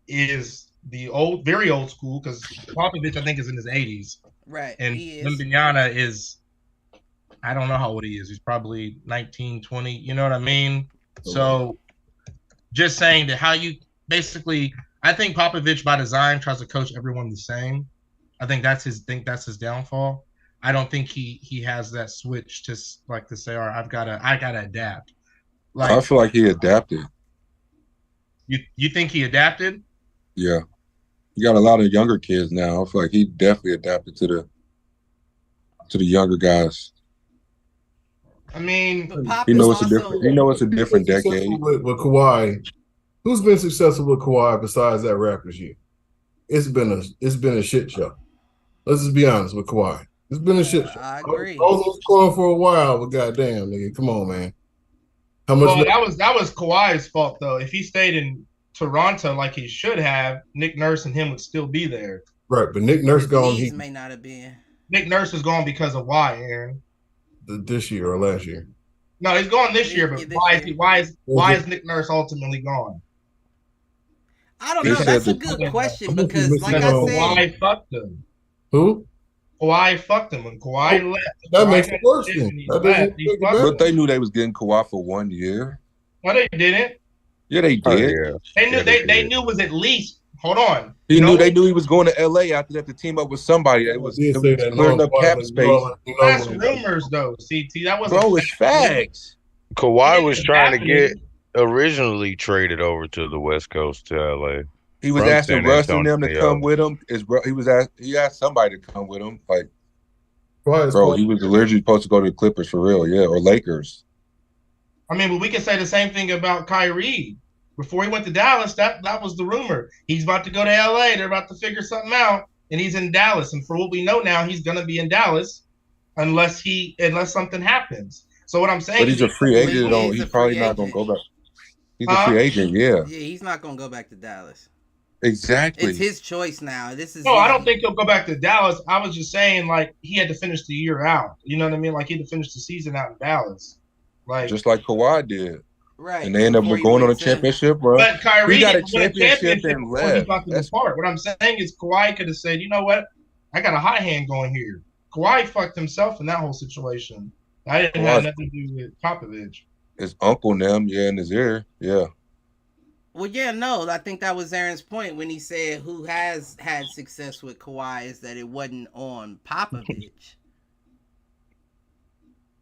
is the very old school, because Popovich, I think, is in his 80s. Right. And Wembanyama is, I don't know how old he is. He's probably 19, 20. You know what I mean? So just saying that how you basically, I think Popovich by design tries to coach everyone the same. I think that's his downfall. I don't think he has that switch to say, all right, I gotta adapt. Like, I feel like he adapted. You think he adapted? Yeah. You got a lot of younger kids now. I feel like he definitely adapted to to the younger guys. I mean, you know it's a different. You know it's a different decade. With Kawhi, who's been successful with Kawhi besides that Raptors year? It's been a shit show. Let's just be honest with Kawhi. It's been a shit show. I agree. I was scoring for a while, but goddamn, nigga, come on, man. How much? Well, that was Kawhi's fault though. If he stayed in Toronto like he should have, Nick Nurse and him would still be there. Right, but Nick Nurse gone. He may not have been. Nick Nurse is gone because of why, Aaron? This year or last year? No, he's gone this year. But why is Nick Nurse ultimately gone? I don't know. That's a good question because, like I said, Kawhi fucked him. Who? Kawhi fucked him when Kawhi left. That makes it worse. But they knew they was getting Kawhi for 1 year. No, they didn't. Yeah, they did. Oh, yeah. They knew it was at least. Hold on. They knew he was going to LA after that to team up with somebody. It was clearing up cap space. That's rumors, though. CT, that wasn't. Bro, it's facts. Kawhi was trying to get originally traded over to the West Coast to LA. He was asking Russ and them to come with him. He asked somebody to come with him. Like, bro, he was literally supposed to go to the Clippers for real, yeah, or Lakers. I mean, but we can say the same thing about Kyrie. Before he went to Dallas, that was the rumor. He's about to go to LA. They're about to figure something out, and he's in Dallas. And for what we know now, he's gonna be in Dallas unless something happens. So what I'm saying, but he's a free agent. He's probably not gonna go back. He's a free agent, yeah. Yeah, he's not gonna go back to Dallas. Exactly. It's his choice now. I don't think he'll go back to Dallas. I was just saying, like, he had to finish the year out. You know what I mean? Like, he had to finish the season out in Dallas. Like, just like Kawhi did. Right. And they ended up going on a championship, bro. But Kyrie got a championship and left. What I'm saying is Kawhi could have said, you know what? I got a hot hand going here. Kawhi fucked himself in that whole situation. I didn't have nothing to do with Popovich. His uncle and them, yeah, in his ear, yeah. Well, yeah, no, I think that was Aaron's point when he said who has had success with Kawhi is that it wasn't on Popovich.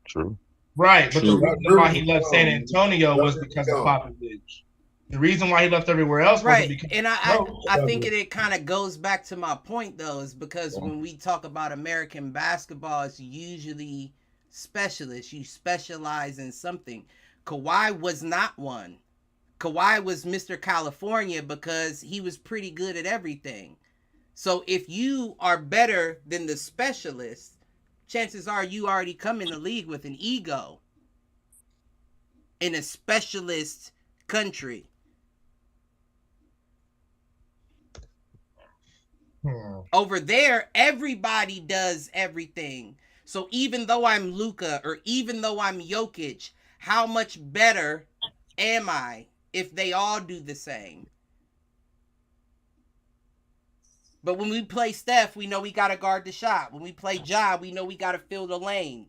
True. Right, but the reason why he left San Antonio was because of Popovich. The reason why he left everywhere else wasn't because and I think it kind of goes back to my point though, is because when we talk about American basketball, it's usually specialists. You specialize in something. Kawhi was not one. Kawhi was Mr. California because he was pretty good at everything. So if you are better than the specialist, chances are you already come in the league with an ego in a specialist country. Over there, everybody does everything. So even though I'm Luka or even though I'm Jokic, how much better am I if they all do the same? But when we play Steph, we know we got to guard the shot. When we play Ja, we know we got to fill the lane.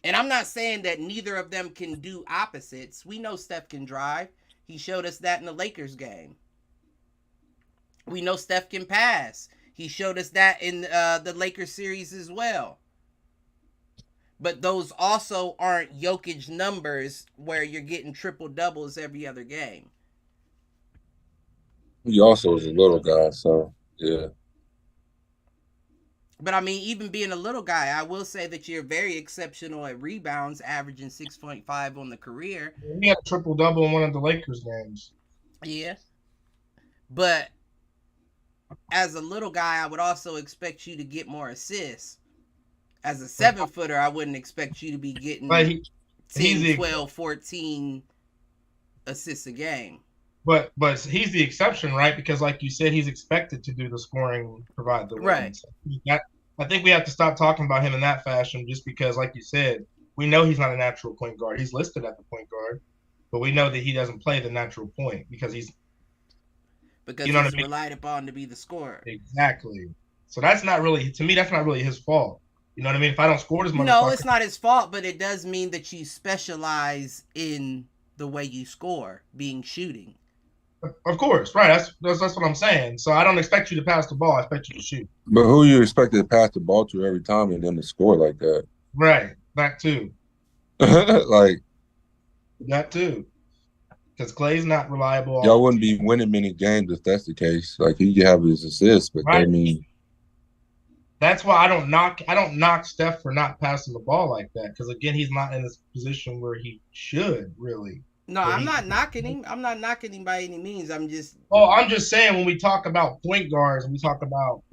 And I'm not saying that neither of them can do opposites. We know Steph can drive. He showed us that in the Lakers game. We know Steph can pass. He showed us that in the Lakers series as well. But those also aren't Jokic numbers where you're getting triple doubles every other game. He also is a little guy, so yeah. But I mean, even being a little guy, I will say that you're very exceptional at rebounds, averaging 6.5 on the career. He had a triple double in one of the Lakers games. Yeah. But as a little guy, I would also expect you to get more assists. As a 7-footer, I wouldn't expect you to be getting 10, 12, 14 assists a game. But he's the exception, right? Because like you said, he's expected to do the scoring, provide the wins. Right. I think we have to stop talking about him in that fashion just because, like you said, we know he's not a natural point guard. He's listed at the point guard, but we know that he doesn't play the natural point because he's relied upon to be the scorer. Exactly. So that's not really, to me, that's not really his fault. You know what I mean? If I don't score this much, no, it's not his fault, but it does mean that you specialize in the way you score, being shooting. Of course, right. That's what I'm saying. So I don't expect you to pass the ball. I expect you to shoot. But who you expected to pass the ball to every time and then to score like that? Right. That too. Like that too. Because Clay's not reliable. Y'all wouldn't be winning many games if that's the case. Like he could have his assists, but right. I mean, That's why I don't knock Steph for not passing the ball like that. Because again, he's not in this position where he should really. No, I'm not knocking him. I'm not knocking him by any means. I'm just saying when we talk about point guards, we talk about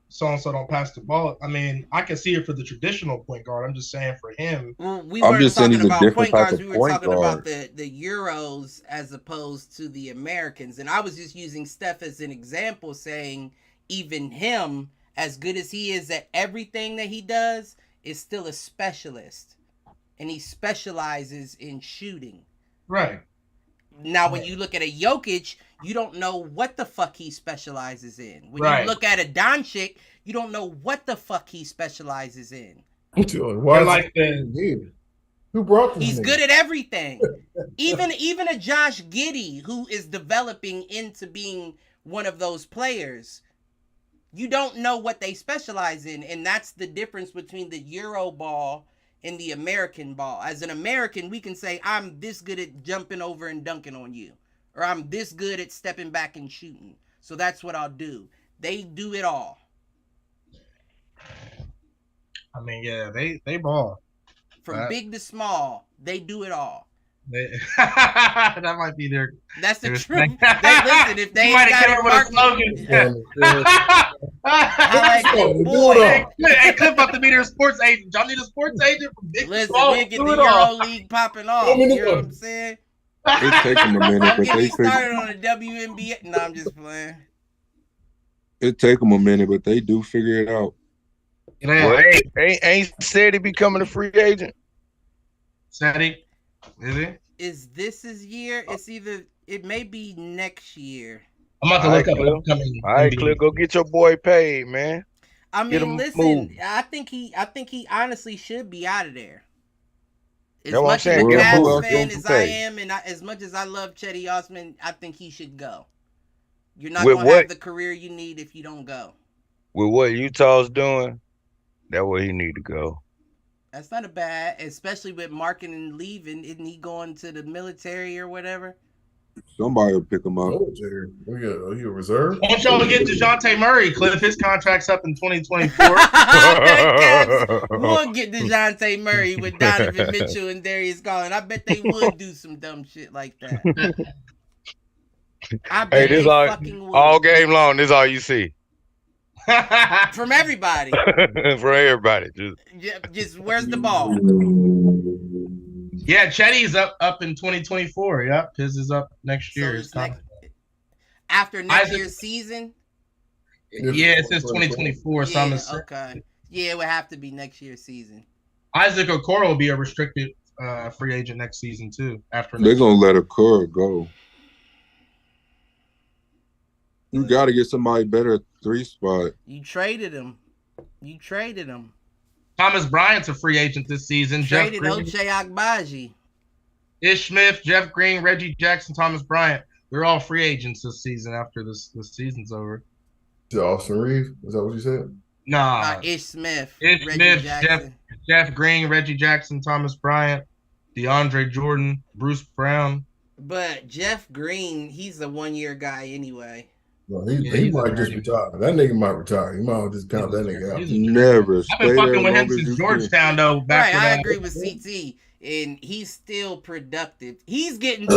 so and so don't pass the ball. I mean, I can see it for the traditional point guard. I'm just saying for him. Well, we weren't talking about point guards. We were talking about the Euros as opposed to the Americans. And I was just using Steph as an example, saying even him, as good as he is at everything that he does, is still a specialist. And he specializes in shooting. Right. Now, when you look at a Jokic, you don't know what the fuck he specializes in. When you look at a Doncic, you don't know what the fuck he specializes in. Why like that? Who brought this? He's good at everything. even a Josh Giddey, who is developing into being one of those players, you don't know what they specialize in, and that's the difference between the Euro ball and the American ball. As an American, we can say, I'm this good at jumping over and dunking on you. Or I'm this good at stepping back and shooting. So that's what I'll do. They do it all. I mean, yeah, they ball. From big to small, they do it all. That might be their. That's the truth. Listen, if they ain't got it Hey, Cliff about to be their sports agent. Y'all need a sports agent from big to small. Listen, we get the Euro League popping off. You know what I'm saying? It takes them a minute, but they started on the WNBA. No, I'm just playing. It take them a minute, but they do figure it out. Well, ain't said he becoming a free agent. Said he? Is it? Is this his year? It's either. It may be next year. I'm about to look up upcoming. All right, Cliff, go get your boy paid, man. I mean, listen. I think he honestly should be out of there. As much of a Cavs fan as I am, and as much as I love Chetty Osman, I think he should go. You're not going to have the career you need if you don't go. With what Utah's doing, that's where he need to go. That's not a bad, especially with Markkanen leaving. Isn't he going to the military or whatever? Somebody will pick him up. Military? Are you a reserve? Why don't y'all get DeJounte Murray, Cliff? His contract's up in 2024. We'll get DeJounte Murray with Donovan Mitchell and Darius Garland. I bet they would do some dumb shit like that. I bet they fucking would. All game long, this is all you see. From everybody. From everybody. Just where's the ball? Yeah, Chetty's up in 2024. Yep, his is up next year. After next year's season? Yeah, it says 2024. So okay. Yeah, it would have to be next year's season. Isaac Okoro will be a restricted free agent next season too. After they're gonna let Okoro go. You got to get somebody better at 3 spot. You traded him. Thomas Bryant's a free agent this season. Traded Ochai Agbaji. Ish Smith, Jeff Green, Reggie Jackson, Thomas Bryant. They're all free agents this season after this season's over. Austin Reeves? Is that what you said? Nah. Ish Smith. Ish Smith, Jeff Green, Reggie Jackson, Thomas Bryant, DeAndre Jordan, Bruce Brown. But Jeff Green, he's a 1-year guy anyway. Well, he might just retire. That nigga might retire. He might just count that nigga out. Never. I've been fucking with him since Georgetown, though. I agree with CT, and he's still productive. He's getting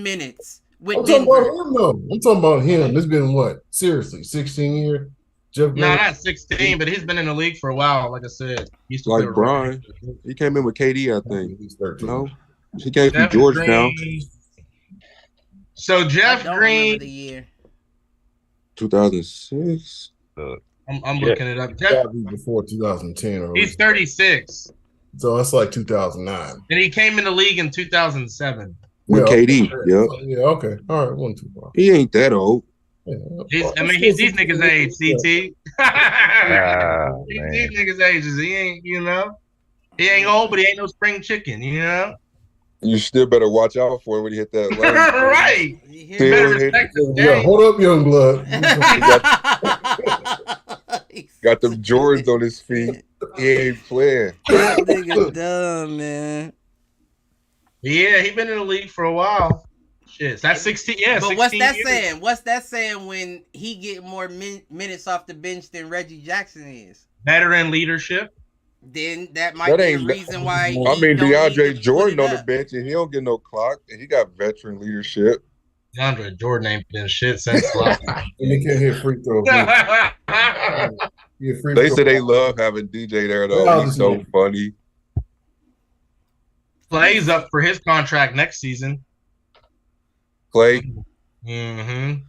minutes with Denver. I'm talking about him. It's been what? Seriously, 16 years? No, not 16, but he's been in the league for a while. Like I said, he used to like Brian. He came in with KD, I think. He's 13. No, he came from Georgetown. So Jeff Green. The year. 2006. I'm looking it up. Before 2010. He's 36. So that's like 2009. And he came in the league in 2007. With KD. Yep. Yeah. Okay. All right. 1 too far. He ain't that old. Yeah. He's these niggas' age. CT. These niggas' ages. He ain't. He ain't old, but he ain't no spring chicken. You still better watch out for him when he hit that line. Right. You better respect his game. Yeah, hold up, young blood. Got them Jordans on his feet. He ain't playing. That nigga dumb, man. Yeah, he been in the league for a while. Shit, that's 16. Yeah, but 16 what's that years. saying? What's that saying when he get more minutes off the bench than Reggie Jackson is? Veteran leadership. Then that might be a reason why. I mean, DeAndre Jordan on the bench and he don't get no clock, and he got veteran leadership. DeAndre Jordan ain't been shit since. And he can't hit free throws. They say they love having DJ there though. He's so funny. Clay's up for his contract next season. Clay.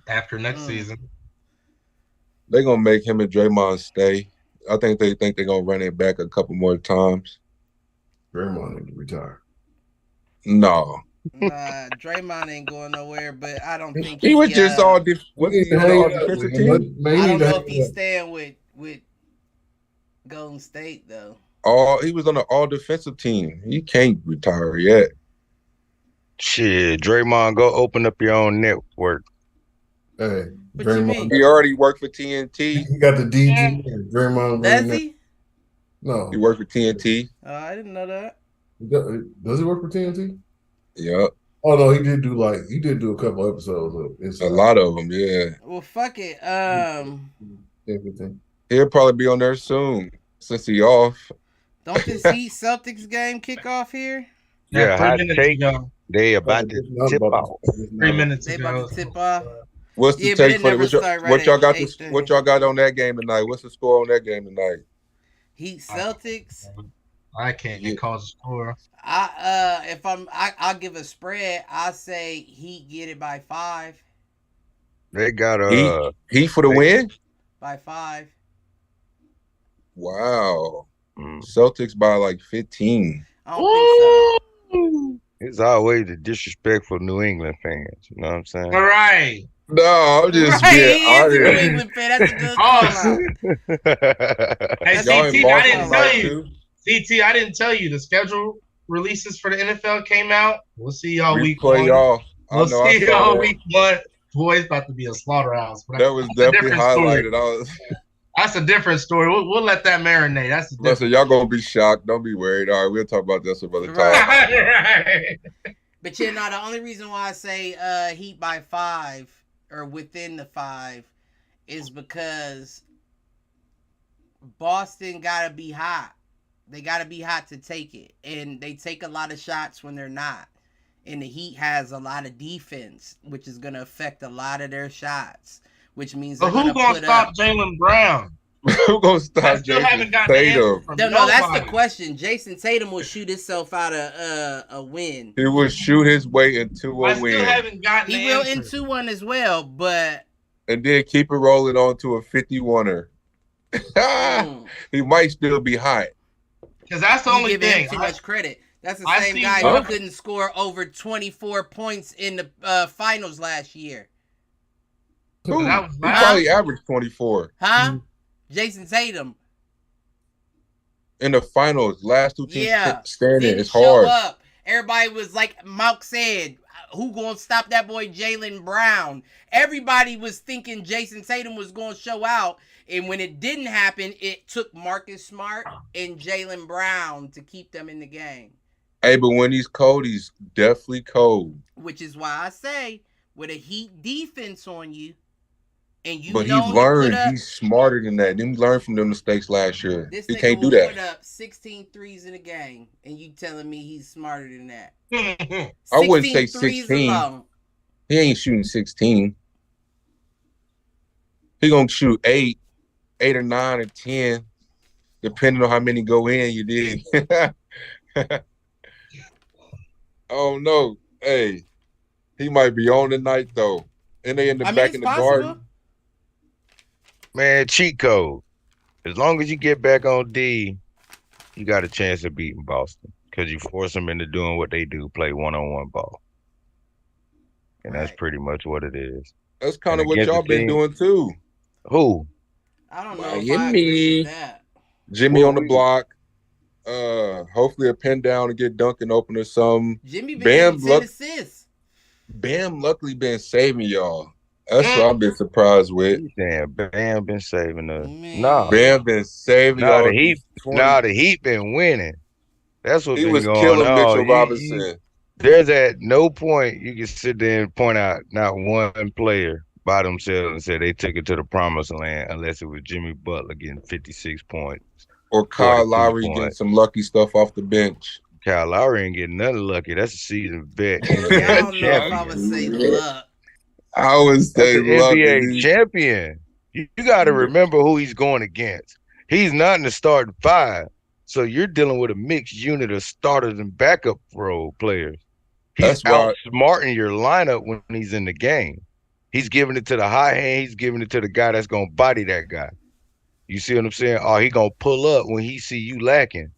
After next season, they're gonna make him and Draymond stay. I think they're gonna run it back a couple more times. Draymond need to retire. No. Nah, Draymond ain't going nowhere, but I don't think he was just all defensive team. I don't know if he's staying with Golden State though. He was on an all defensive team. He can't retire yet. Shit, Draymond, go open up your own network. Hey, Draymond. He already worked for TNT. He got the DG. Draymond. Does he? No. He worked for TNT. I didn't know that. Does he work for TNT? Yeah. Oh no, he did do a couple episodes of Inside. A lot of them, yeah. Well, fuck it. Everything. He'll probably be on there soon since he off. Don't this Heat Celtics game kick off here? Yeah, hot take. They about to tip off. 3 minutes They ago. about to tip off. What's the take for it? What y'all got on that game tonight? What's the score on that game tonight? Heat Celtics. I can't get called a score. I'll give a spread. I say Heat get it by 5. They got Heat for the win? By 5. Wow. Celtics by like 15. I don't think so. It's always the disrespectful New England fans. You know what I'm saying? All right. No, I'm just being honest. New England fan. That's a good call. Hey, CT, I didn't tell you. CT, I didn't tell you. The schedule releases for the NFL came out. We'll see y'all week 1. We'll see y'all week 1. Boy, it's about to be a slaughterhouse. That was definitely highlighted. That's a different story. We'll let that marinate. Listen, y'all gonna be shocked. Don't be worried. All right, we'll talk about this another time. Right. But the only reason why I say Heat by 5 or within the 5 is because Boston gotta be hot. They gotta be hot to take it, and they take a lot of shots when they're not. And the Heat has a lot of defense, which is gonna affect a lot of their shots. Which means who's gonna stop Jaylen Brown? Who's gonna stop Jason Tatum? No, that's the question. Jason Tatum will shoot himself out of a win. He will shoot his way into a win. He will into one as well, but and then keep it rolling on to a 51er. He might still be hot. Because that's the only thing. Him too much credit. That's the same guy who couldn't score over 24 points in the finals last year. He probably averaged 24. Huh? Jason Tatum. In the finals, last 2 teams standing. It's hard. Up. Everybody was like Malk said, who gonna stop that boy Jaylen Brown? Everybody was thinking Jason Tatum was gonna show out. And when it didn't happen, it took Marcus Smart and Jaylen Brown to keep them in the game. Hey, but when he's cold, he's definitely cold. Which is why I say, with a Heat defense on you, and you but he's learned. He's smarter than that. He learned from them mistakes last year. He can't do that. Put up 16 threes in a game, and you telling me he's smarter than that? I wouldn't say 16. Alone. He ain't shooting 16. He gonna shoot 8 or 9 or 10, depending on how many go in. You did. Oh no! Hey, he might be on tonight though, and they back in the garden. Man, cheat code. As long as you get back on D, you got a chance of beating Boston because you force them into doing what they do, play one-on-one ball. And that's pretty much what it is. That's kind of what y'all been doing too. Who? I don't know. Jimmy. Jimmy on the block. Hopefully a pin down and get Duncan open or something. Jimmy been 10 assists. Bam luckily been saving y'all. That's what I've been surprised with. Damn, Bam been saving us. Nah, Bam been saving y'all. The Heat been winning. That's what he was killing Mitchell Robinson. there's at no point you can sit there and point out not one player by themselves and say they took it to the promised land unless it was Jimmy Butler getting 56 points. Or Kyle Lowry getting some lucky stuff off the bench. Kyle Lowry ain't getting nothing lucky. That's a seasoned vet. I don't know if I would say luck. I would say luck. NBA champion. You got to remember who he's going against. He's not in the starting five. So you're dealing with a mixed unit of starters and backup role players. He's outsmarting your lineup when he's in the game. He's giving it to the high hand. He's giving it to the guy that's going to body that guy. You see what I'm saying? Or he going to pull up when he see you lacking.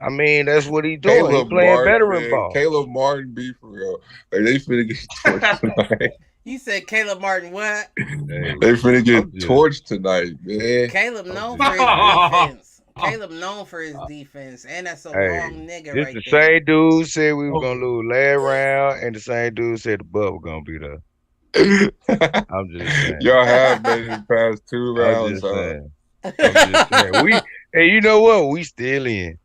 I mean, that's what he's doing. He's playing veteran ball. Caleb Martin be for real. Like, they finna get torched tonight. You said Caleb Martin what? They finna get torched tonight, man. Caleb known for his defense. Caleb known for his defense, and that's a long nigga right the there. Same dude said we were gonna lose last round, and the same dude said the Bucks were gonna be there. I'm just saying. Y'all have made it past 2 rounds. I'm just saying. Hey, you know what? We still in.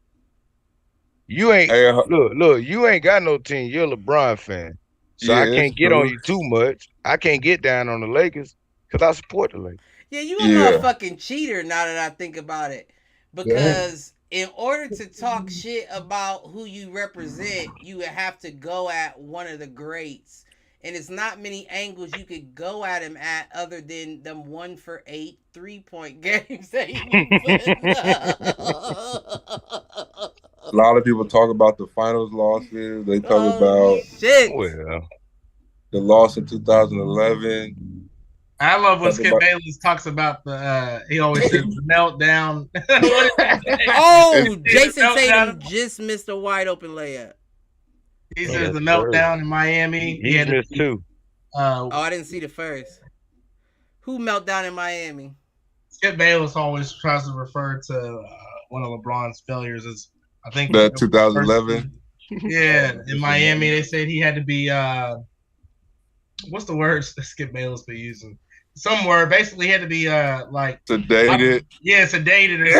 You ain't look. You ain't got no team. You're a LeBron fan, so I can't get on you too much. I can't get down on the Lakers because I support the Lakers. Yeah, you a motherfucking cheater. Now that I think about it, because in order to talk shit about who you represent, you would have to go at one of the greats, and it's not many angles you could go at him at other than them 1 for 8 3-point games that he A lot of people talk about the finals losses. They talk about the loss in 2011. I love when Skip Bayless talks about the. He always says the meltdown. Jason Tatum just missed a wide open layup. He says the meltdown in Miami. He had missed 2. I didn't see the first. Who meltdown in Miami? Skip Bayless always tries to refer to one of LeBron's failures as. I think that 2011. Yeah, in Miami, they said he had to be. What's the words that Skip Bayless be using? Some word. Basically, he had to be like sedated. Sedated.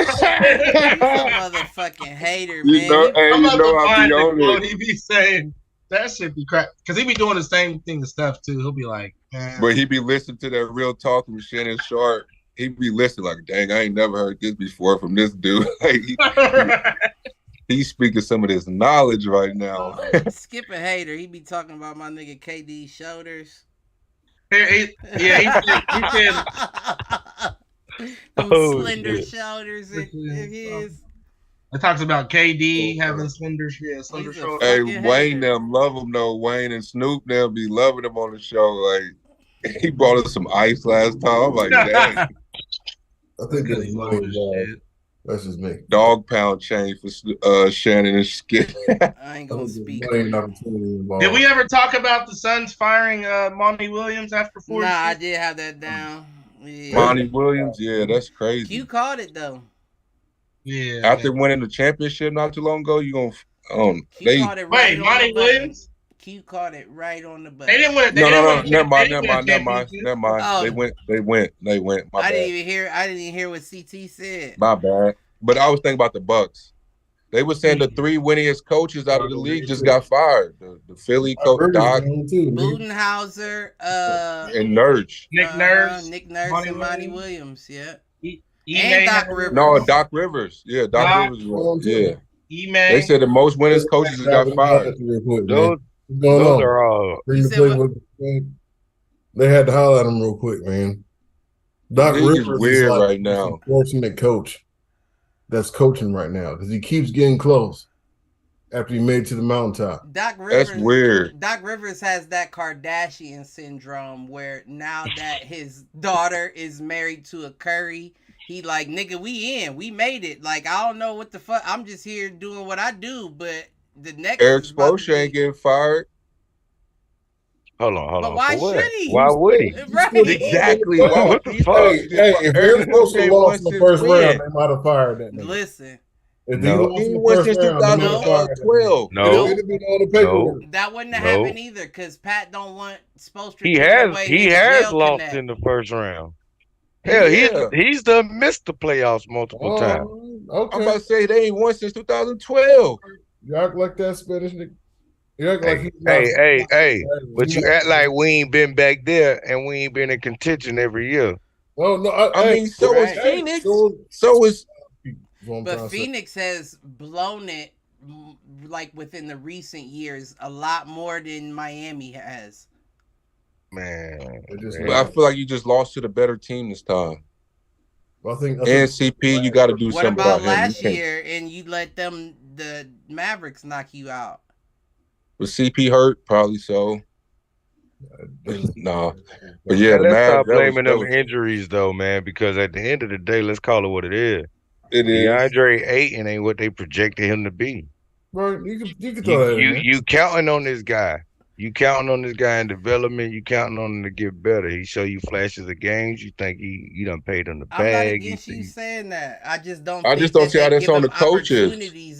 Motherfucking hater, man. He be saying that shit be crap because he be doing the same thing and stuff too. He'll be like, but he be listening to that Real Talk from Shannon Sharp. He be listening like, dang, I ain't never heard this before from this dude. Like, he's speaking some of this knowledge right now. Skip a hater. He be talking about my nigga KD's shoulders. He said slender shoulders of his. It talks about KD having slender shoulders. Hey, Wayne them love him though. Wayne and Snoop them be loving him on the show. Like, he brought us some ice last time. I'm like, dang. I think that's just me. Dog pound chain for Shannon and Skip. I ain't gonna speak. Did we ever talk about the Suns firing Monty Williams after 4 Nah, I did have that down. Yeah. Monty Williams, yeah, that's crazy. Q called it though. Yeah. After winning the championship not too long ago, you gonna Monty Williams? Q caught it right on the button. They didn't win. No. Never mind. Oh. They went. I didn't even hear what CT said. My bad. But I was thinking about the Bucks. They were saying the 3 winningest coaches out of the league just got fired. The Philly coach, Doc, Budenhauser, and Nurse. Nick Nurse, and Monty Williams. Yeah. And Doc Rivers. No, Doc Rivers. Yeah, Doc Rivers. Yeah. They said the most winners coaches just got fired. Those are all. They had to holler at him real quick, man. Doc Rivers is weird like right now. Fortunate coach that's coaching right now because he keeps getting close after he made it to the mountaintop. Doc Rivers, that's weird. Doc Rivers has that Kardashian syndrome where now that his daughter is married to a Curry, he like, nigga, we in. We made it. Like, I don't know what the fuck. I'm just here doing what I do, but the next Eric Spoelstra ain't getting fired. Hold on. But why should he? Why would he? Right. Exactly. What the fuck? Hey, if Eric Spoelstra lost in the first round, they might have fired that nigga. Listen. If he won since 2012. No. That wouldn't have happened either because Pat don't want Spoelstra. He has lost in the first round. Hell, he's done missed the playoffs multiple times. Okay. I'm about to say they ain't won since 2012. You act like that Spanish nigga. Hey, but you act like we ain't been back there and we ain't been in contention every year. Oh no, I mean, so is Phoenix. So is. But Phoenix has blown it like within the recent years a lot more than Miami has. Man, but I feel like you just lost to the better team this time. I think CP, you got to do something about him. What about last year and you let the Mavericks knock you out? Was CP hurt? Probably so. No, but yeah, let's stop blaming them injuries though, man. Because at the end of the day, let's call it what it is. It is. DeAndre Ayton ain't what they projected him to be. Right, you can throw that in there. You counting on this guy. You counting on this guy in development. You counting on him to get better. He show you flashes of games. You think you done paid him the bag. I'm not against you saying that. I just don't. I just don't see how that's on the coaches.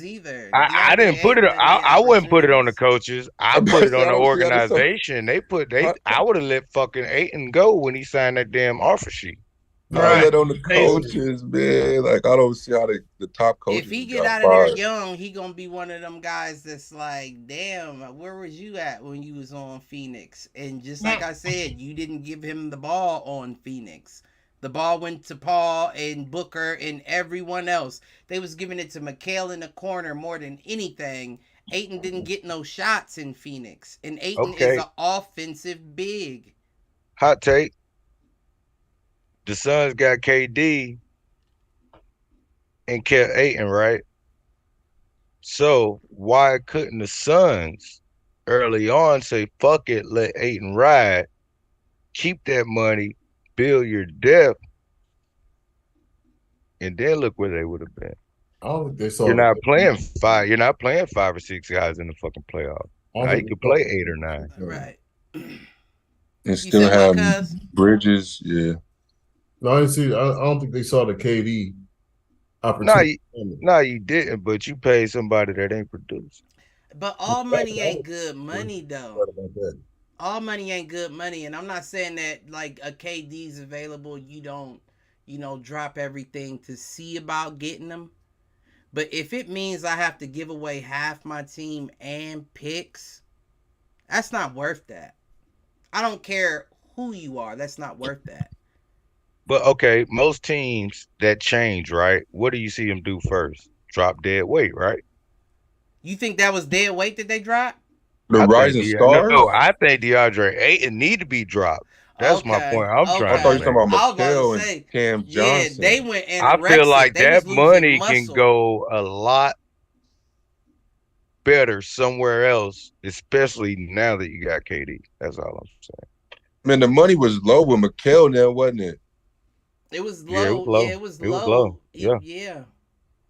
Either. I didn't put it. I wouldn't put it on the coaches. I put it on the organization. I would have let fucking Ayton go when he signed that damn offer sheet. Right. Let on the coaches, man. Like I don't see how the top coaches. If he get out of there young, he gonna be one of them guys that's like, damn, where was you at when you was on Phoenix? And just like I said, you didn't give him the ball on Phoenix. The ball went to Paul and Booker and everyone else. They was giving it to McHale in the corner more than anything. Ayton didn't get no shots in Phoenix, and Ayton is an offensive big. Hot take. The Suns got KD and kept Ayton, right? So why couldn't the Suns early on say, fuck it, let Ayton ride, keep that money, build your depth, and then look where they would have been. I don't think they saw. You're not playing 5 or 6 guys in the fucking playoff. Now you can play 8 or 9. Right. And still have Bridges, yeah. No, I didn't see. I don't think they saw the KD opportunity. No, you didn't. But you paid somebody that ain't produced. But all money ain't good money, though. All money ain't good money, and I'm not saying that like a KD's available. You don't, drop everything to see about getting them. But if it means I have to give away half my team and picks, that's not worth that. I don't care who you are. That's not worth that. But okay, most teams that change, right? What do you see them do first? Drop dead weight, right? You think that was dead weight that they dropped? The rising stars? No, I think DeAndre Ayton need to be dropped. That's my point. I thought you were talking about McHale and Cam Johnson. Yeah, they went anorexic. I feel like that money can go a lot better somewhere else, especially now that you got KD. That's all I'm saying. Man, the money was low with McHale now, wasn't it? It was low. Yeah, it was low. Yeah.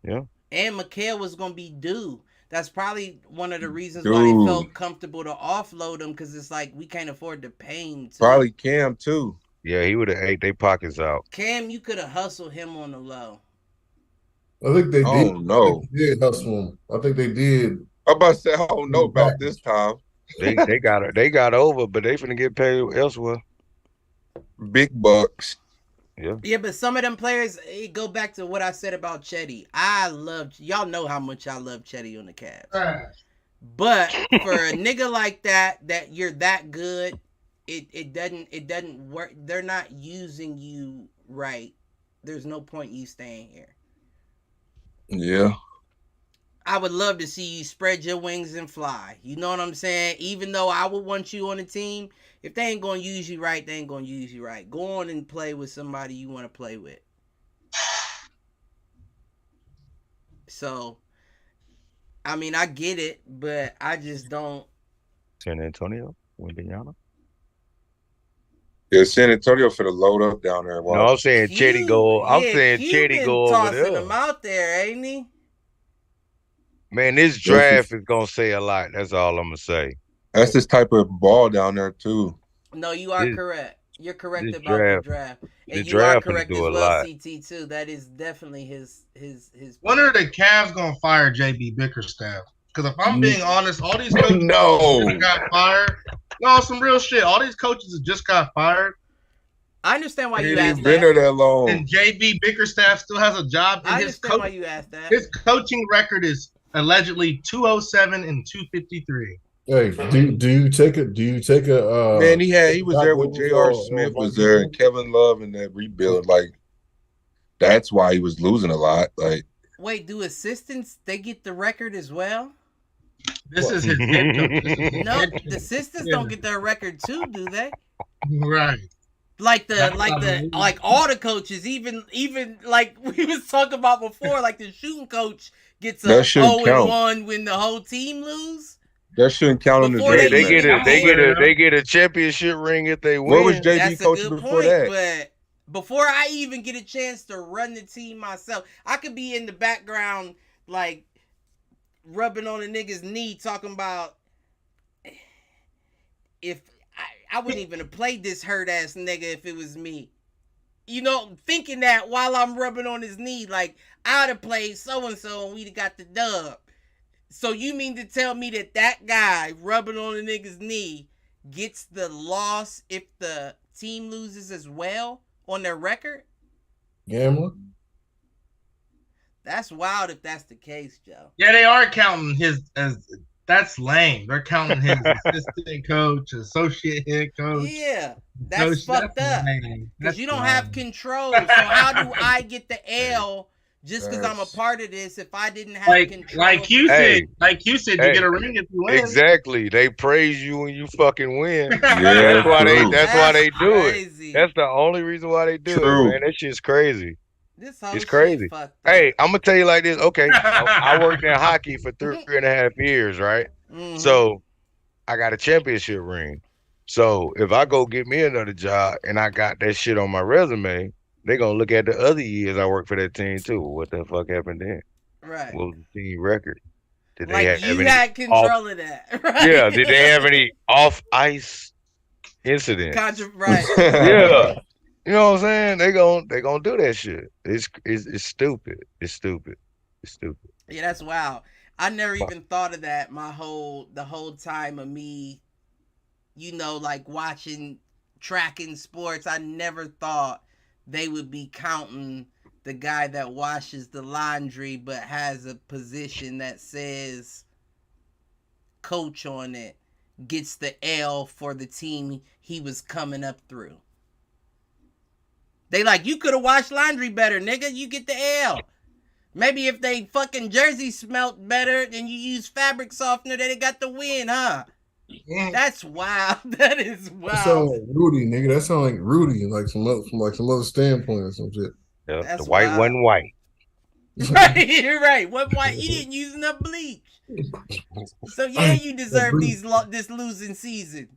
And McHale was going to be due. That's probably one of the reasons why they felt comfortable to offload him, because it's like we can't afford to pay him. Probably Cam, too. Yeah, he would have ate their pockets out. Cam, you could have hustled him on the low. I think they did. Oh, no. They did hustle him. I think they did. I'm about to say, I don't know about this time. They got over, but they finna get paid elsewhere. Big bucks. Yeah, but some of them players, it go back to what I said about Chetty. Y'all know how much I love Chetty on the Cavs. But for a nigga like that you're that good, it doesn't work. They're not using you right. There's no point you staying here. Yeah. I would love to see you spread your wings and fly. You know what I'm saying? Even though I would want you on the team, if they ain't going to use you right, they ain't going to use you right. Go on and play with somebody you want to play with. So, I mean, I get it, but I just don't. San Antonio, Indiana. Yeah, San Antonio for the load up down there. No, I'm saying Chetty go. I'm saying Chetty go over there. Him out there, ain't he? Man, this draft is gonna say a lot. That's all I'm gonna say. That's this type of ball down there too. No, you are correct. You're correct about the draft. And you are correct as well, CT too. That is definitely his. When are the Cavs gonna fire JB Bickerstaff? Because if I'm being honest, all these coaches got fired. No, some real shit. All these coaches just got fired. I understand why you asked that. Been there that long. And JB Bickerstaff still has a job. I understand why you asked that. His coaching record is allegedly 207 and 253. Hey, do you take a man? He was there with J.R. Smith was there and Kevin Love in that rebuild. Like that's why he was losing a lot. Like wait, do assistants they get the record as well? This is his head coach. No, the assistants don't get their record too, do they? Right. Like all the coaches, even like we was talking about before, like the shooting coach gets a 0-1 when the whole team lose. That shouldn't count on the they get a championship ring if they win. What was JB coaching before that? But before I even get a chance to run the team myself, I could be in the background like rubbing on a nigga's knee talking about if I wouldn't even have played this hurt ass nigga if it was me. You know, thinking that while I'm rubbing on his knee, like I'd have played so and so and we'd have got the dub. So you mean to tell me that guy rubbing on a nigga's knee gets the loss if the team loses as well on their record? Gambler? That's wild if that's the case, Joe. Yeah, they are counting his as that's lame. They're counting his assistant coach, associate head coach. Yeah, that's fucked up. Because you don't have control. So how do I get the L just because I'm a part of this if I didn't have control? Like you said, you get a ring if you win. Exactly. They praise you when you fucking win. That's why they do it. That's the only reason why they do it, man. That shit's crazy. It's crazy. Hey, I'm gonna tell you like this. Okay, I worked in hockey for 3.5 years, right? Mm-hmm. So I got a championship ring. So if I go get me another job and I got that shit on my resume, they're gonna look at the other years I worked for that team too. What the fuck happened then? Right. What was the team record? Did they have you had control of that? Right? Yeah. Did they have any off ice incidents? Right. Yeah. You know what I'm saying? They gonna do that shit. It's stupid. It's stupid. Yeah, that's wild. I never even thought of that the whole time of me, you know, like watching tracking sports. I never thought they would be counting the guy that washes the laundry but has a position that says coach on it gets the L for the team he was coming up through. They like, you could have washed laundry better, nigga. You get the L. Maybe if they fucking jersey smelt better and you use fabric softener, they got the win, huh? Yeah. That's wild. That is wild. That sound like Rudy, nigga. That sound like Rudy, like some other standpoint or some shit. Yeah, the white wasn't white. Right, you're right. What white? You didn't use enough bleach. So yeah, you deserve this losing season.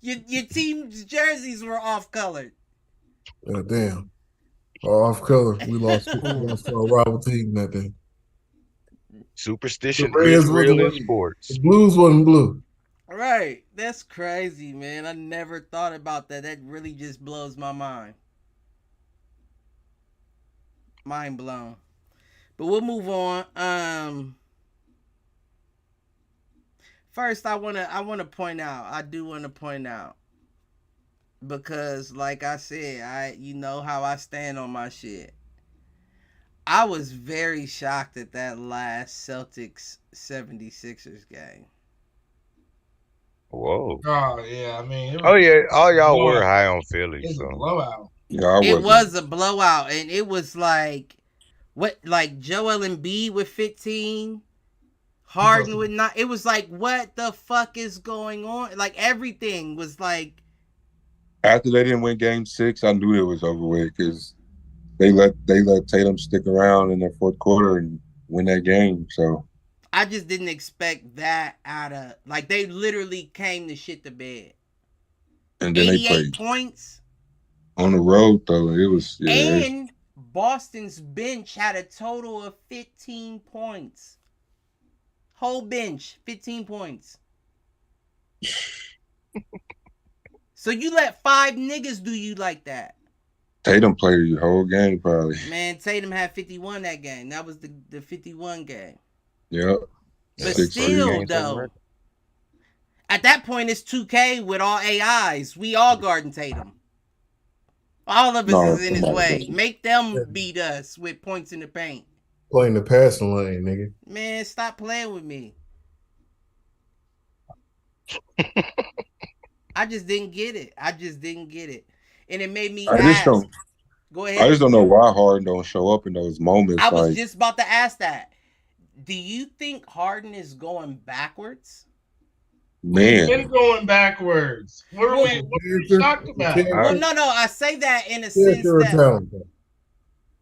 Your team's jerseys were off colored. Damn. Off color. We lost our rival team that day. Superstition is real in sports. The Blues wasn't blue. Right. That's crazy, man. I never thought about that. That really just blows my mind. Mind blown. But we'll move on. First I wanna point out because like I said, you know how I stand on my shit. I was very shocked at that last Celtics 76ers game. Whoa. Oh yeah, I mean. All y'all were high on Philly. It was a blowout. Yeah, it was a blowout, and it was like Joel Embiid with 15, Harden with 9. It was like, what the fuck is going on? Like everything was like. After they didn't win Game 6, I knew it was over with because they let Tatum stick around in the fourth quarter and win that game. So I just didn't expect that out of they literally came to shit the bed. And then 88 points on the road though. It was and Boston's bench had a total of 15 points. Whole bench, 15 points. So you let 5 niggas do you like that? Tatum played the whole game probably. Man, Tatum had 51 that game. That was the 51 game. Yep. But still, though, at that point, it's 2K with all AIs. We all guarding Tatum. All of us is in his way. Make them beat us with points in the paint. Playing the passing lane, nigga. Man, stop playing with me. I just didn't get it. And it made me I just ask. don't. Go I ahead. just don't know why Harden don't show up in those moments. I was just about to ask that. Do you think Harden is going backwards? Man, he's been going backwards. What are we shocked about? Well, no. I say that in a sense that. Talent.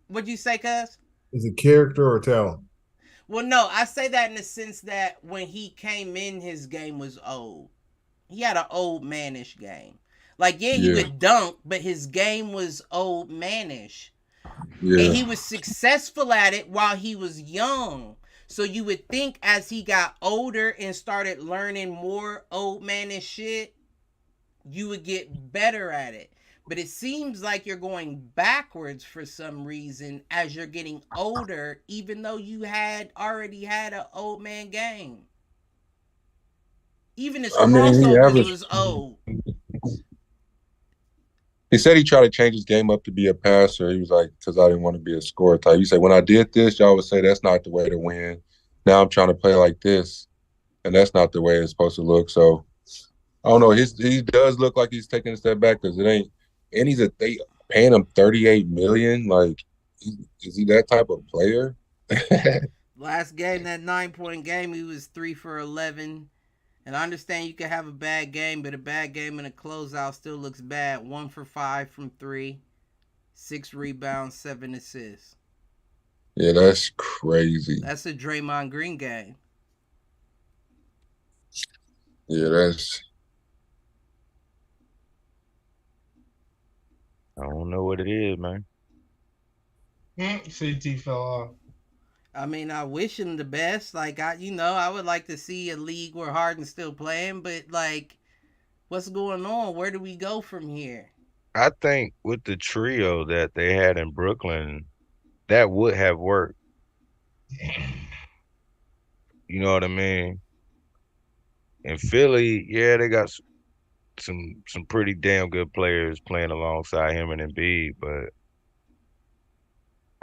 What'd you say, cuz? Is it character or talent? Well, no, I say that in the sense that when he came in, his game was old. He had an old manish game. Like, he would dunk, but his game was old manish. Yeah. And he was successful at it while he was young. So you would think as he got older and started learning more old manish shit, you would get better at it. But it seems like you're going backwards for some reason as you're getting older, even though you had already had an old man game. Even his crossovers was old. He said he tried to change his game up to be a passer. He was like, because I didn't want to be a scorer type. He said, when I did this, y'all would say that's not the way to win. Now I'm trying to play like this, and that's not the way it's supposed to look. So I don't know. He does look like he's taking a step back because it ain't. And they paying him $38 million. Like, is he that type of player? Last game, that 9-point game, he was 3 for 11. And I understand you can have a bad game, but a bad game in a closeout still looks bad. 1 for 5 from 3, 6 rebounds, 7 assists. Yeah, that's crazy. That's a Draymond Green game. Yeah, that's. I don't know what it is, man. CT fell off. I mean, I wish him the best. Like, I would like to see a league where Harden's still playing, but like, what's going on? Where do we go from here? I think with the trio that they had in Brooklyn, that would have worked. You know what I mean? In Philly, yeah, they got some pretty damn good players playing alongside him and Embiid, but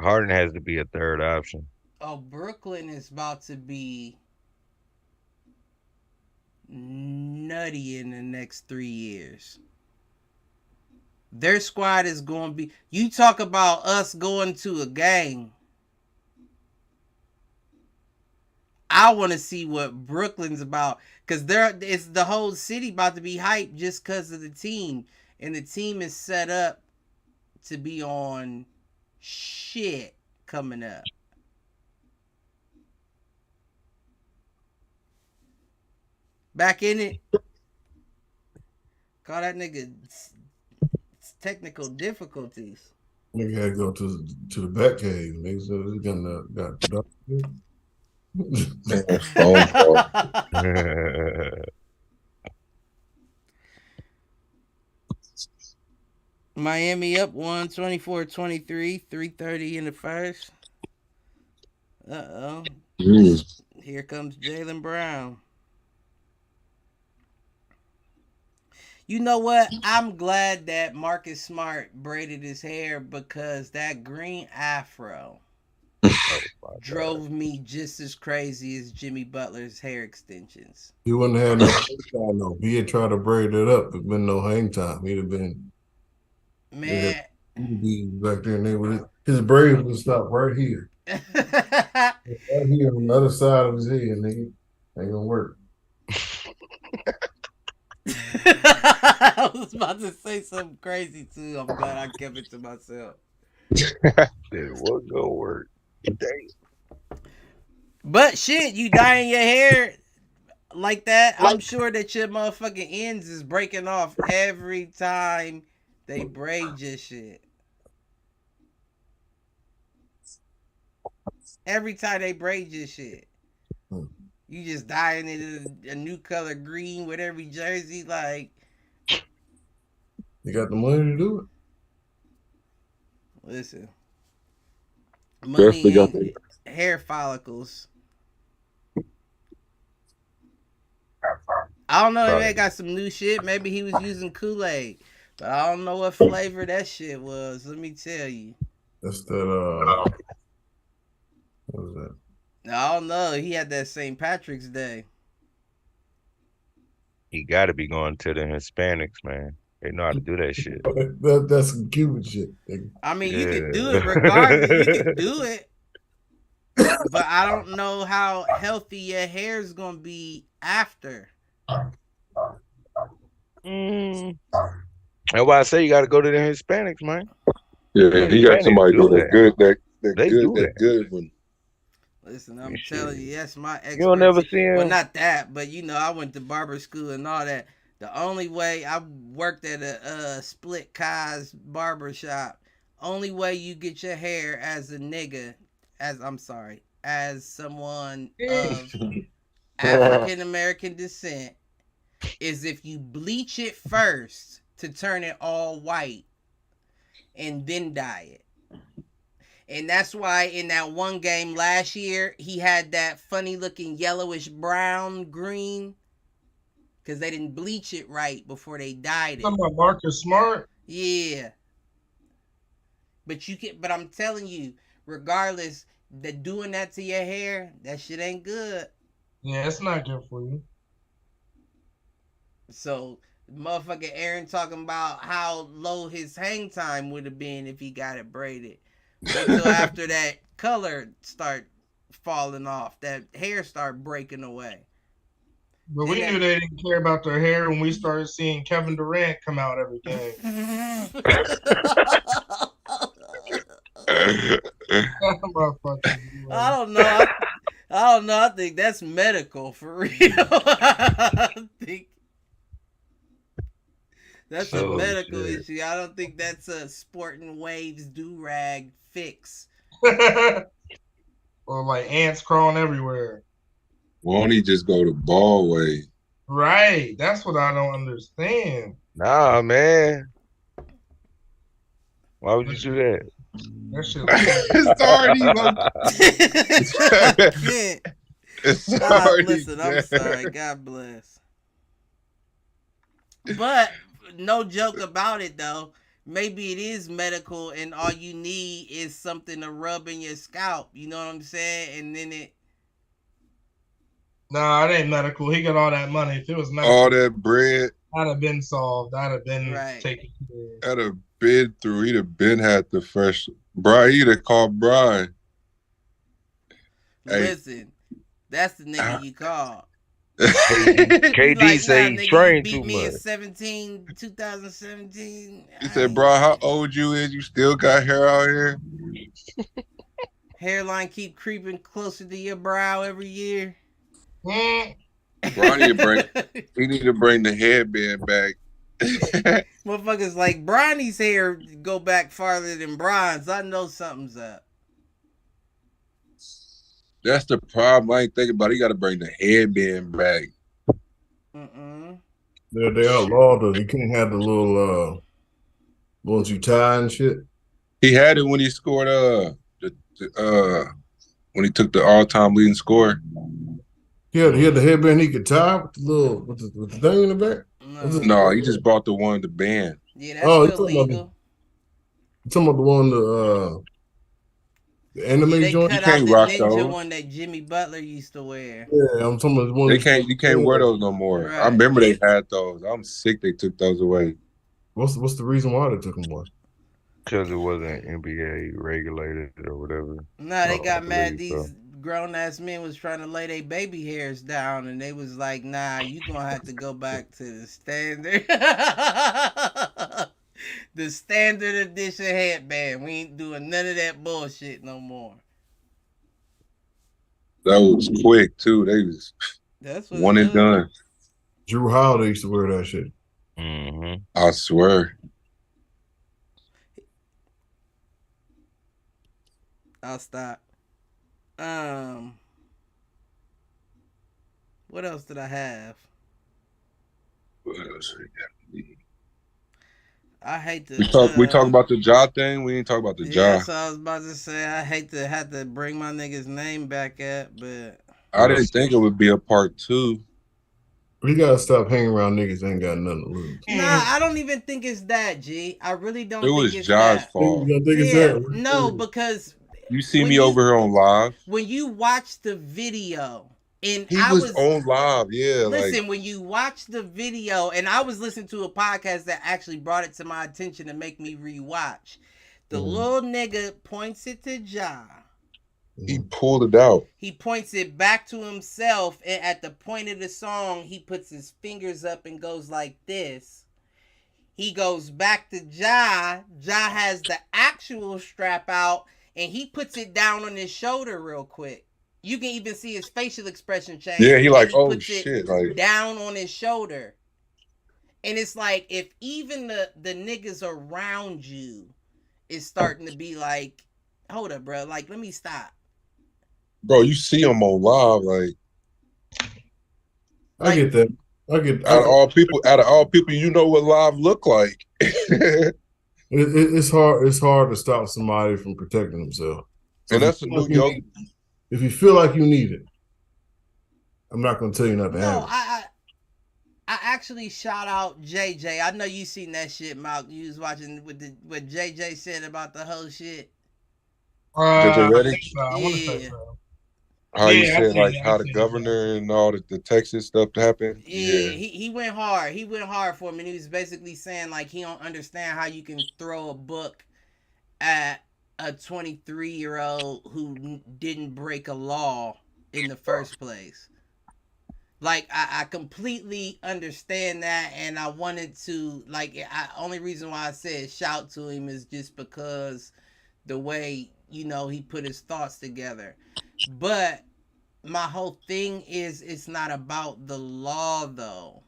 Harden has to be a third option. Oh, Brooklyn is about to be nutty in the next 3 years. Their squad is going to be... You talk about us going to a game. I want to see what Brooklyn's about. Because it's the whole city about to be hyped just because of the team. And the team is set up to be on shit coming up. Back in it. Call that nigga technical difficulties. Nigga had to go to the back cave. Nigga said he's gonna got Miami up 124-23, 3:30 in the first. Uh-oh. Here comes Jaylen Brown. You know what? I'm glad that Marcus Smart braided his hair because that green afro drove me just as crazy as Jimmy Butler's hair extensions. He wouldn't have no hang time though. He had tried to braid it up. It'd been no hang time. He'd have been man. He'd be back there and they would his braid would stop right here. Right here on the other side of his head, nigga. Ain't gonna work. I was about to say something crazy too. I'm glad I kept it to myself. It was gonna work. Dang. But shit, you dyeing your hair like that, I'm sure that your motherfucking ends is breaking off every time they braid your shit. Every time they braid your shit. You just dyeing it a new color green with every jersey, like. You got the money to do it. Listen. Money and hair follicles. I don't know if they got some new shit. Maybe he was using Kool-Aid. But I don't know what flavor that shit was. Let me tell you. That's that, what was that? I don't know. He had that St. Patrick's Day. He got to be going to the Hispanics, man. They know how to do that shit. That's some Cuban shit. I mean, you could do it regardless. You could do it. But I don't know how healthy your hair is going to be after. That's why I say you got to go to the Hispanics, man. Yeah, he got somebody doing that good. That good one. Listen, I'm telling you, that's my expertise. You don't never see him. Well, not that, but you know, I went to barber school and all that. The only way I worked at a split Kai's barber shop. Only way you get your hair as a nigga, as someone of African American descent, is if you bleach it first to turn it all white, and then dye it. And that's why in that one game last year, he had that funny looking yellowish brown green. Because they didn't bleach it right before they dyed it. Talking about Marcus Smart? Yeah. But I'm telling you, regardless, doing that to your hair, that shit ain't good. Yeah, it's not good for you. So, motherfucking Aaron talking about how low his hang time would have been if he got it braided. Until after that color start falling off, that hair start breaking away. But we knew they didn't care about their hair when we started seeing Kevin Durant come out every game. I don't know. I think that's medical for real. I think that's a medical issue. I don't think that's a Sporting Waves do-rag fix. Or like ants crawling everywhere. Won't he just go the ball way? Right. That's what I don't understand. Nah, man. Why would you do that? That shit it's already listen, I'm sorry. God bless. But no joke about it though. Maybe it is medical and all you need is something to rub in your scalp. You know what I'm saying? And then it. Nah, it ain't medical. He got all that money. If it was medical, all that bread, that'd have been solved. That'd have been taken care of. That'd have been through. He'd have been had the fresh. Brian, he'd have called Brian. Listen, that's the nigga you called. KD like, say he trained too much. In 2017. He said, bro, how old you is? You still got hair out here? Hairline keep creeping closer to your brow every year. Bro, he need to bring the headband back. Motherfuckers like Bronny's hair go back farther than Bron's. I know something's up. That's the problem. I ain't thinking about it. He got to bring the headband back. They outlawed it. He couldn't have the little ones you tie and shit. He had it when he scored when he took the all-time leading score. He had the headband he could tie with the little with the thing in the back. No, he just bought the one the band. Yeah, that's still legal. You talking about the one the anime joint? You can't rock those. One that Jimmy Butler used to wear. Yeah, I'm talking about the one. You can't wear those no more. Right. I remember they had those. I'm sick they took those away. What's the reason why they took them away? Because it wasn't NBA regulated or whatever. No, they got mad. These grown ass men was trying to lay their baby hairs down, and they was like, "Nah, you gonna have to go back to the standard, the standard edition headband. We ain't doing none of that bullshit no more." That was quick too. They was one and done. Drew Holiday used to wear that shit. Mm-hmm. I swear. I'll stop. What else did I have? What else we got? I hate to. We talk about the Ja thing. We didn't talk about the Ja. Yeah, so I was about to say I hate to have to bring my nigga's name back up, but I didn't think it would be a part 2. We gotta stop hanging around niggas that ain't got nothing to lose. Nah, I don't even think it's that, G. I really don't. It was Ja's fault. No, because you see me over here on live. When you watch the video And he was on live, yeah. Listen, when you watch the video, and I was listening to a podcast that actually brought it to my attention to make me rewatch. The little nigga points it to Ja. He pulled it out. He points it back to himself, and at the point of the song, he puts his fingers up and goes like this. He goes back to Ja. Ja has the actual strap out, and he puts it down on his shoulder real quick. You can even see his facial expression change. Yeah, he like, oh shit, like down on his shoulder. And it's like, if even the niggas around you is starting to be like, hold up, bro, like, let me stop. Bro, you see him on live, like I get that. Out of all people, you know what live look like. It's hard. It's hard to stop somebody from protecting themselves. So and that's a New York. If you feel like you need it, I'm not going to tell you not to have it. I actually shout out JJ. I know you seen that shit, Malk. You was watching what JJ said about the whole shit. JJ Redick? I want to say so. How you said like how the governor and all the Texas stuff happened. Yeah, he went hard. He went hard for him, and he was basically saying like he don't understand how you can throw a book at a 23-year-old who didn't break a law in the first place. Like, I completely understand that, and I wanted to, like, only reason why I said shout to him is just because the way, you know, he put his thoughts together. But my whole thing is, it's not about the law, though.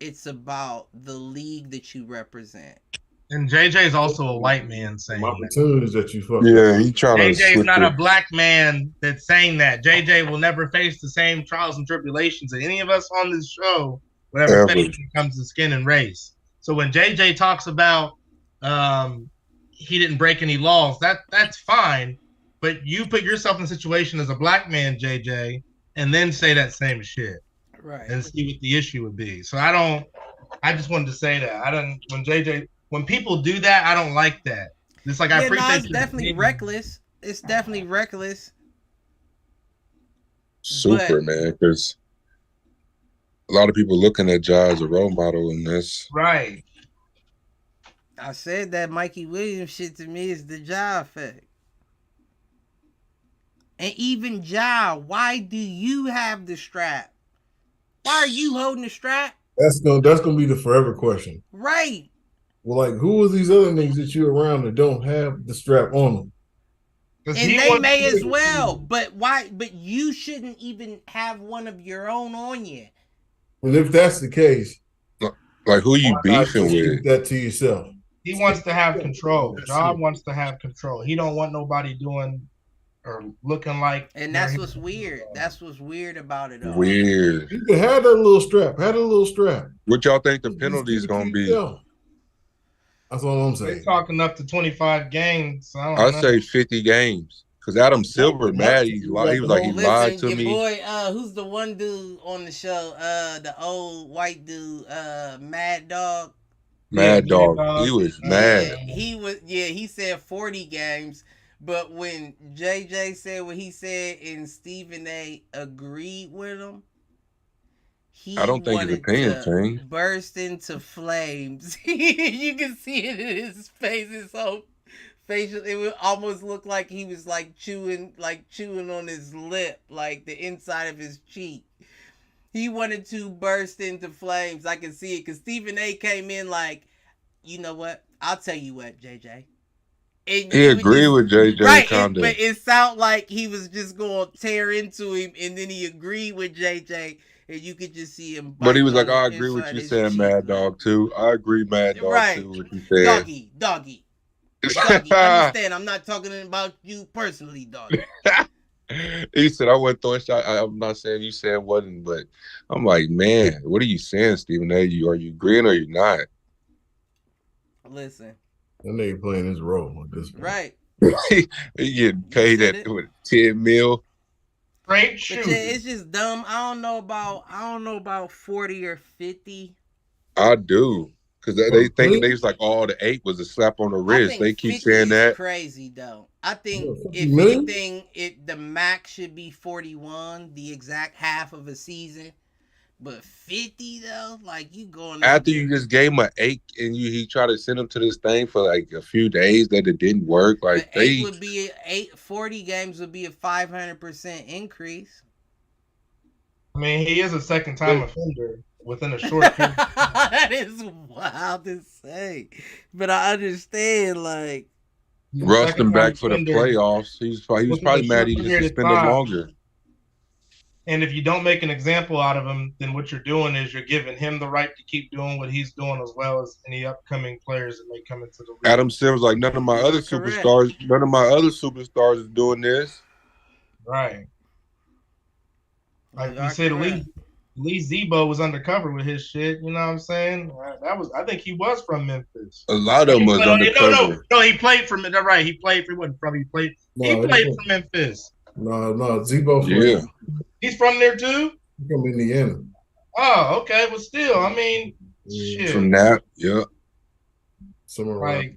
It's about the league that you represent. And JJ is also a white man saying opportunities that you fuck. Yeah, he trying to. JJ is not a black man that's saying that. JJ will never face the same trials and tribulations that any of us on this show will ever face when it comes to skin and race. So when JJ talks about he didn't break any laws, that's fine. But you put yourself in a situation as a black man, JJ, and then say that same shit, right? And see what the issue would be. So I just wanted to say that when people do that, I don't like that. It's like, I appreciate it's definitely reckless. It's definitely reckless. Super, man, because a lot of people looking at Ja as a role model in this. Right. I said that Mikey Williams shit to me is the Ja effect. And even Ja, why do you have the strap? Why are you holding the strap? That's gonna be the forever question. Right. Well, like, who are these other niggas that you're around that don't have the strap on them? And they may as well, but why? But you shouldn't even have one of your own on you. Well, if that's the case, like, who you beefing with? Keep that to yourself. He wants to have control. Ja wants to have control. He don't want nobody doing or looking like. And that's what's weird. That's what's weird about it all. Weird. You can have that little strap. Have a little strap. What y'all think the penalty is gonna be? That's all I'm saying. They're talking up to 25 games. I say 50 games. Because Adam Silver, mad. He was like, he lied to me. Boy, who's the one dude on the show? The old white dude, Mad Dog. Mad Dog. He was mad. He said 40 games. But when JJ said what he said and Stephen A agreed with him, I don't think his opinion changed. Burst into flames. You can see it in his face. His whole facial, it would almost look like he was like chewing on his lip, like the inside of his cheek. He wanted to burst into flames. I can see it because Stephen A came in like, you know what? I'll tell you what, JJ. He agreed with JJ, right? But it sounded like he was just going to tear into him, and then he agreed with JJ. And you could just see him. But he was like, I agree with you saying Mad Dog too. I agree Mad Dog too, what you said. Doggy. Understand, I'm not talking about you personally, doggy. He said, I wasn't throwing shot. I'm not saying you said wasn't, but I'm like, man, what are you saying, Stephen A? Are you agreeing or you not? Listen. That nigga playing his role at this point. Right. He getting paid at 10 mil. Great shoot. It's just dumb. I don't know about 40 or 50. I do. Because they think they was like, oh, the 8 was a slap on the wrist. They keep saying that. Crazy though. I think if anything, the max should be 41, the exact half of a season. But 50 though, like you going after you just gave him an 8 and he tried to send him to this thing for like a few days that it didn't work. Like the 8 would be 40 games would be a 500% increase. I mean, he is a second time offender within a short period. That is wild to say, but I understand. Like rushed him back for the playoffs. He was probably mad he just suspended longer. And if you don't make an example out of him, then what you're doing is you're giving him the right to keep doing what he's doing, as well as any upcoming players that may come into the league. Adam Silver's like, none of my other superstars is doing this. Right. Like you said, at least Zebo was undercover with his shit. You know what I'm saying? I think he was from Memphis. A lot of them was undercover. No, he played from it. Right, he played for what? Probably played. He played for Memphis. No, Zebo. Yeah. He's from there too? He's from Indiana. Oh, okay. But still, I mean, shit. From that, yeah. Somewhere like,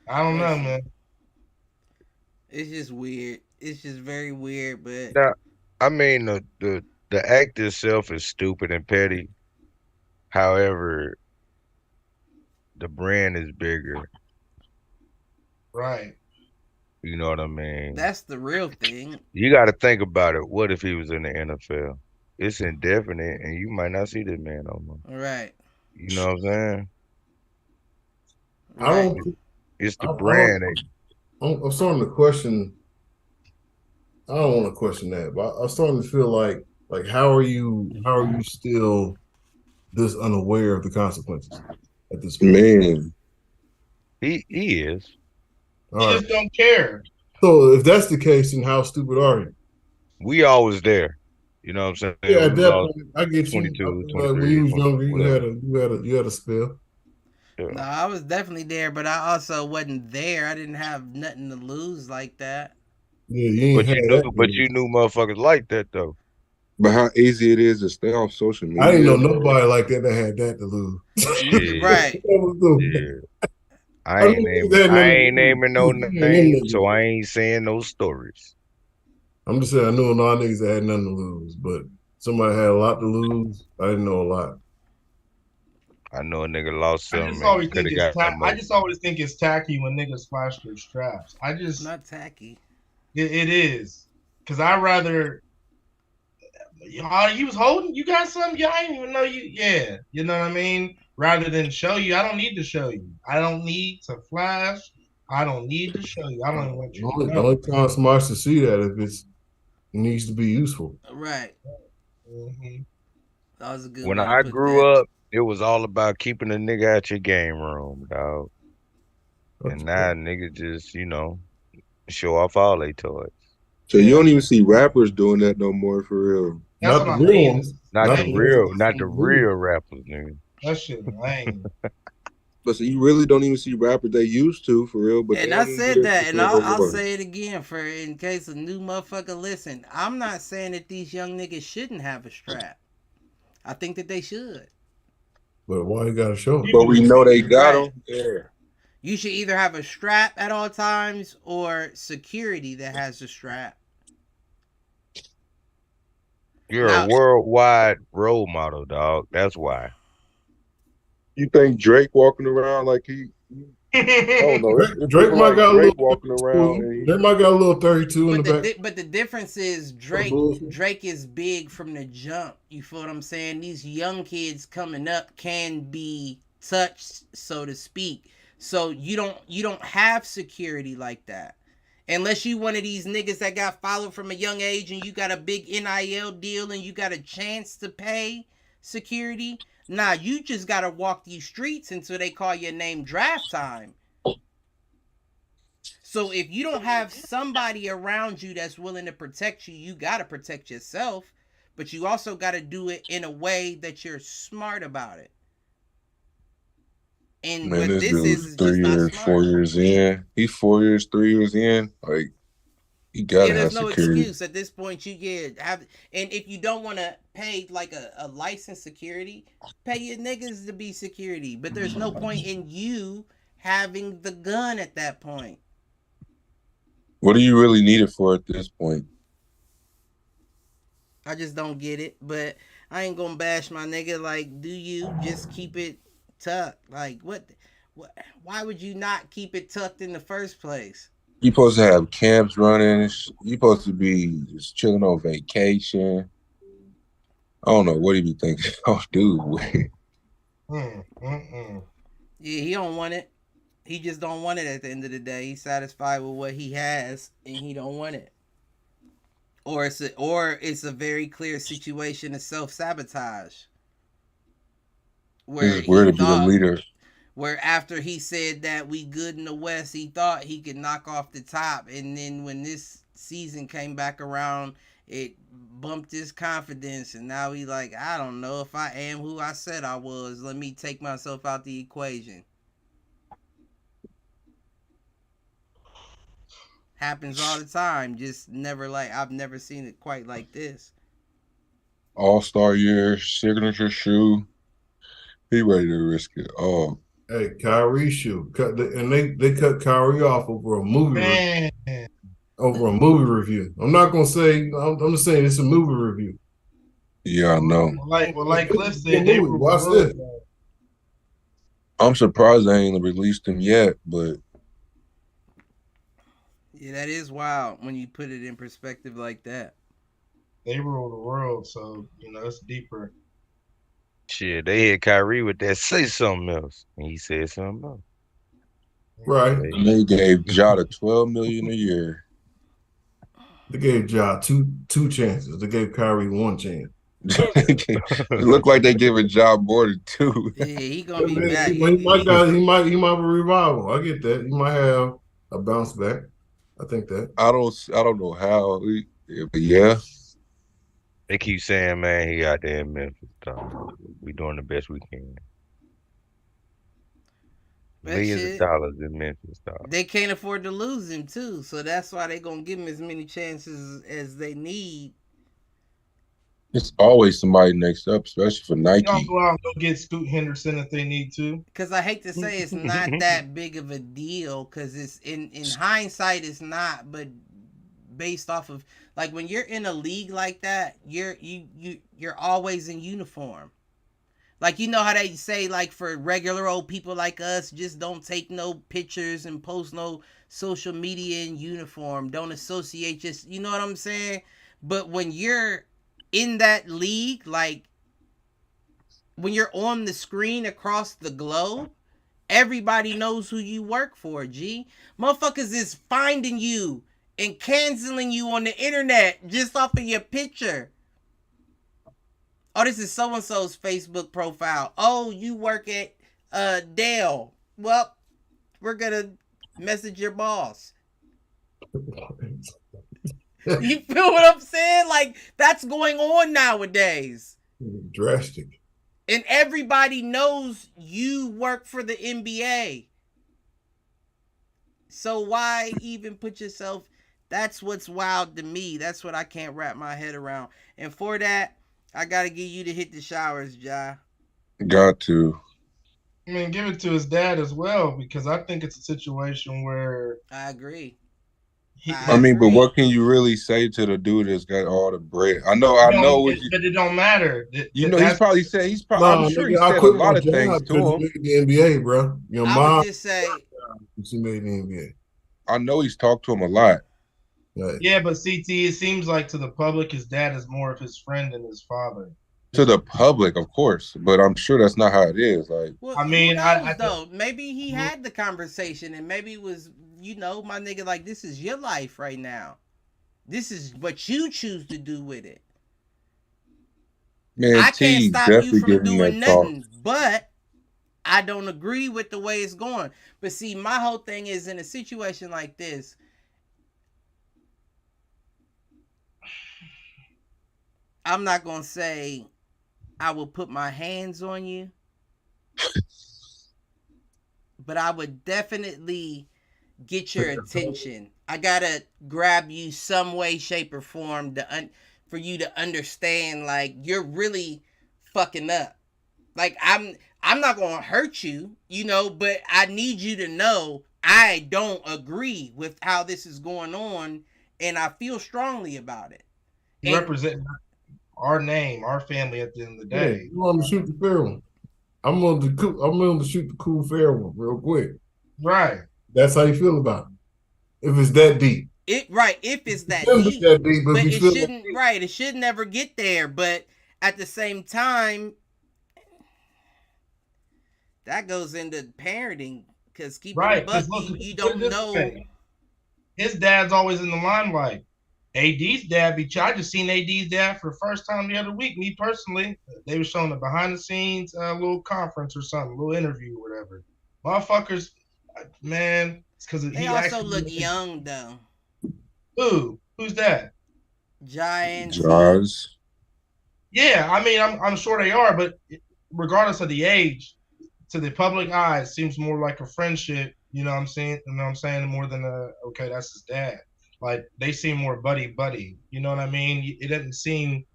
I don't know, man. It's just weird. It's just very weird, but now, I mean the act itself is stupid and petty. However, the brand is bigger. Right. You know what I mean? That's the real thing. You got to think about it. What if he was in the NFL? It's indefinite, and you might not see this man no more. Right. You know what I'm saying? I don't. It's the brand. I'm starting to question. I don't want to question that, but I'm starting to feel like how are you still this unaware of the consequences at this point? Man, he is. You just don't care. So if that's the case, then how stupid are you? We always there. You know what I'm saying? Yeah, at that point, I get 22, you. 23, when you was younger, whatever. you had a spell. Yeah. No, I was definitely there, but I also wasn't there. I didn't have nothing to lose like that. Yeah, but you knew motherfuckers like that though. But how easy it is to stay off social media. I didn't know nobody like that had that to lose. Yeah. Right. Yeah. I ain't naming no names, so I ain't saying no stories. I'm just saying I knew a lot of niggas that had nothing to lose, but somebody had a lot to lose. I didn't know a lot. I know a nigga lost something. I just always think it's tacky when niggas flash their straps. Not tacky. It is. Cause I rather you was holding, you got something, I didn't even know you. Yeah. You know what I mean? Rather than show you, I don't need to show you. I don't need to flash. I don't need to show you. I don't even want you to know. The only time somebody should see that if it needs to be useful. Right. Mm-hmm. That was a good When I grew up, it was all about keeping a nigga at your game room, dog. And now niggas just, show off all they toys. So you don't even see rappers doing that no more, for real. Not the real ones. Not the real rappers, nigga. That shit lame. But so you really don't even see rappers they used to, for real. But and I said that, and I'll say it again in case a new motherfucker listen. I'm not saying that these young niggas shouldn't have a strap. I think that they should. But why you gotta show them? But we know they got them. Yeah. You should either have a strap at all times or security that has a strap. You're a worldwide role model, dog. That's why. You think Drake walking around like he? I don't know. Drake might got a little walking around. Drake might got a little 32 in the back. But the difference is Drake is big from the jump. You feel what I'm saying? These young kids coming up can be touched, so to speak. So you don't have security like that. Unless you one of these niggas that got followed from a young age and you got a big NIL deal and you got a chance to pay security. Nah, you just gotta walk these streets until they call your name draft time. So if you don't have somebody around you that's willing to protect you, you gotta protect yourself. But you also gotta do it in a way that you're smart about it. And man, what this this dude is 3 years, 4 years in. He's 4 years, 3 years in. Like, There's no excuse at this point. And if you don't want to pay like a licensed security, pay your niggas to be security. But there's no point in you having the gun at that point. What do you really need it for at this point? I just don't get it. But I ain't gonna bash my nigga. Like, do you just keep it tucked? Like, what? Why would you not keep it tucked in the first place? You supposed to have camps running. You supposed to be just chilling on vacation. I don't know what he be thinking. Oh, dude. Yeah, he don't want it. He just don't want it at the end of the day. He's satisfied with what he has, and he don't want it. Or it's a very clear situation of self-sabotage. Where it's weird to be the leader. Where after he said that we good in the West, he thought he could knock off the top. And then when this season came back around, it bumped his confidence. And now he like, I don't know if I am who I said I was. Let me take myself out the equation. Happens all the time. Just never I've never seen it quite like this. All-Star year, signature shoe. He ready to risk it all. Hey, Kyrie shoe. And they cut Kyrie off over a movie review. Over a movie review. I'm not gonna say I'm just saying it's a movie review. Yeah, I know. Like Cliff said, they watch this. I'm surprised they ain't released him yet, but yeah, that is wild when you put it in perspective like that. They rule the world, so it's deeper. Shit, they hit Kyrie with that say something else, and he said something else. Right. And they gave Jada $12 million a year. They gave Ja two chances. They gave Kyrie one chance. It looked like they giving Ja more than two. Yeah, he gonna be back. He might have a revival. I get that. He might have a bounce back. I think that. I don't know how, but yeah. They keep saying, man, he out there in Memphis. We doing the best we can. Millions of dollars in Memphis. They can't afford to lose him too, so that's why they gonna give him as many chances as they need. It's always somebody next up, especially for Nike. Y'all go out and go get Scoot Henderson if they need to. Because I hate to say it's not that big of a deal. Because it's in hindsight, it's not. But based off of like when you're in a league like that, you're always in uniform. Like, you know how they say, like, for regular old people like us, just don't take no pictures and post no social media in uniform. Don't associate just, you know what I'm saying? But when you're in that league, like, when you're on the screen across the globe, everybody knows who you work for, G. Motherfuckers is finding you and canceling you on the internet just off of your picture. Oh, this is so-and-so's Facebook profile. Oh, you work at Dell. Well, we're going to message your boss. You feel what I'm saying? Like, that's going on nowadays. Drastic. And everybody knows you work for the NBA. So why even put yourself... That's what's wild to me. That's what I can't wrap my head around. And for that, I gotta get you to hit the showers, Ja. Got to. I mean, give it to his dad as well, because I think it's a situation where I agree. But what can you really say to the dude that's got all the bread? I know. But it don't matter. I'm sure he said a lot of things to him. The NBA, bro. Your mom just say she made the NBA. I know he's talked to him a lot. Right. Yeah, but CT, it seems like to the public, his dad is more of his friend than his father. To the public, of course, but I'm sure that's not how it is. Like, well, I mean, maybe he had the conversation, and maybe it was, my nigga, like, this is your life right now. This is what you choose to do with it. Man, I can't stop you from doing nothing, but I don't agree with the way it's going. But see, my whole thing is in a situation like this. I'm not going to say I will put my hands on you, but I would definitely get your attention I gotta grab you some way, shape, or form for you to understand, like, you're really fucking up. Like, I'm not gonna hurt you, you know, but I need you to know I don't agree with how this is going on, and I feel strongly about it. You represent our name, our family at the end of the day. You want to shoot the fair one? I'm willing to shoot the cool fair one real quick. Right. That's how you feel about it. If it's that deep. If it's that deep, but it shouldn't. Right, it should never get there. But at the same time, that goes into parenting, because keep it a buck, you don't know. His dad's always in the limelight. AD's dad I just seen AD's dad for the first time the other week. Me personally, they were showing a behind the scenes little conference or something, little interview or whatever. Motherfuckers, man, it's because they also look young though. Who's that? Jaws. Yeah, I mean, I'm sure they are, but regardless of the age, to the public eye, it seems more like a friendship. You know what I'm saying? You know what I'm saying? More than okay, that's his dad. Like, they seem more buddy. You know what I mean? It doesn't seem.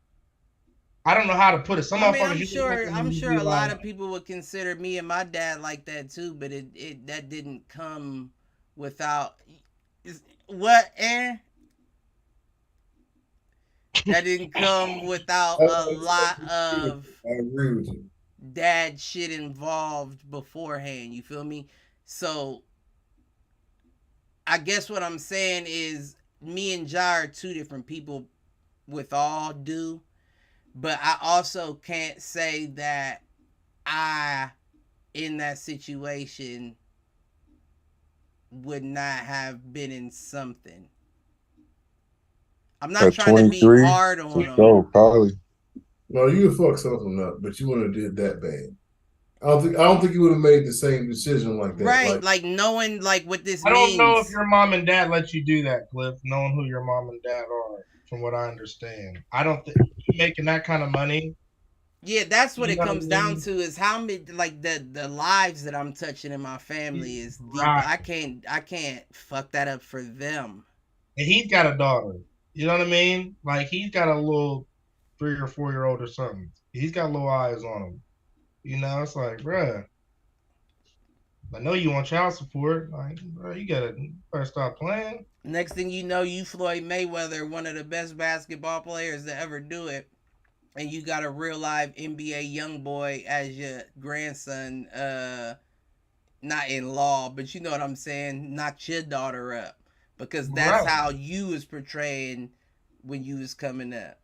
I don't know how to put it. I'm sure a lot of people would consider me and my dad like that too, but that didn't come without what, Aaron? That didn't come without a lot of dad shit involved beforehand. You feel me? So I guess what I'm saying is, me and Ja are two different people with all due, but I also can't say that I, in that situation, would not have been in something. I'm not trying to be hard on him. No, probably. No, you would fuck something up, but you wouldn't have did that bad. I don't think you would have made the same decision like that. Right, like knowing like what this means. I don't know if your mom and dad let you do that, Cliff, knowing who your mom and dad are, from what I understand. I don't think you're making that kind of money. Yeah, that's what it comes down to, is how many, like, the lives that I'm touching in my family is deep. Right. I can't fuck that up for them. And he's got a daughter. You know what I mean? Like, he's got a little 3 or 4 year old or something. He's got little eyes on him. You know, it's like, bruh, I know you want child support. Like, bro, you better stop playing. Next thing you know, you Floyd Mayweather, one of the best basketball players to ever do it, and you got a real live NBA young boy as your grandson, not in law, but you know what I'm saying, knock your daughter up, because that's how you was portraying when you was coming up.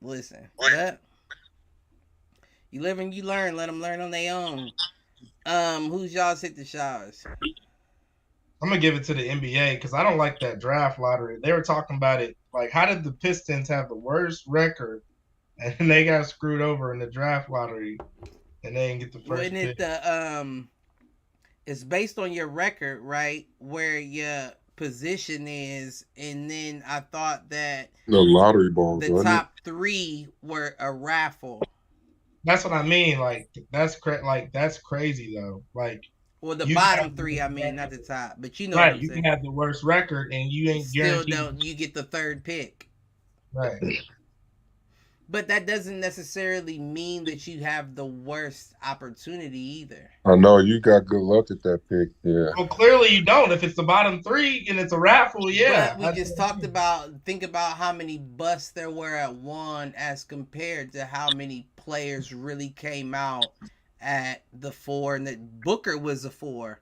Listen, but you live and you learn. Let them learn on their own. Who's y'all's hit the showers? I'm gonna give it to the NBA because I don't like that draft lottery. They were talking about it. Like, how did the Pistons have the worst record and they got screwed over in the draft lottery and they didn't get the first pick? It's based on your record, right? Where your position is, and then I thought that the lottery balls, the top 3 were a raffle. That's what I mean. Like, that's crazy though. Like, well, the bottom 3, I mean, not the top, but you know, right? You can have the worst record and you ain't still don't. You get the 3rd pick, right? But that doesn't necessarily mean that you have the worst opportunity either. I know you got good luck at that pick, yeah. Well, clearly you don't. If it's the bottom 3 and it's a raffle, yeah. But we just talked about, think about how many busts there were at 1 as compared to how many players really came out at the 4, and that Booker was a 4.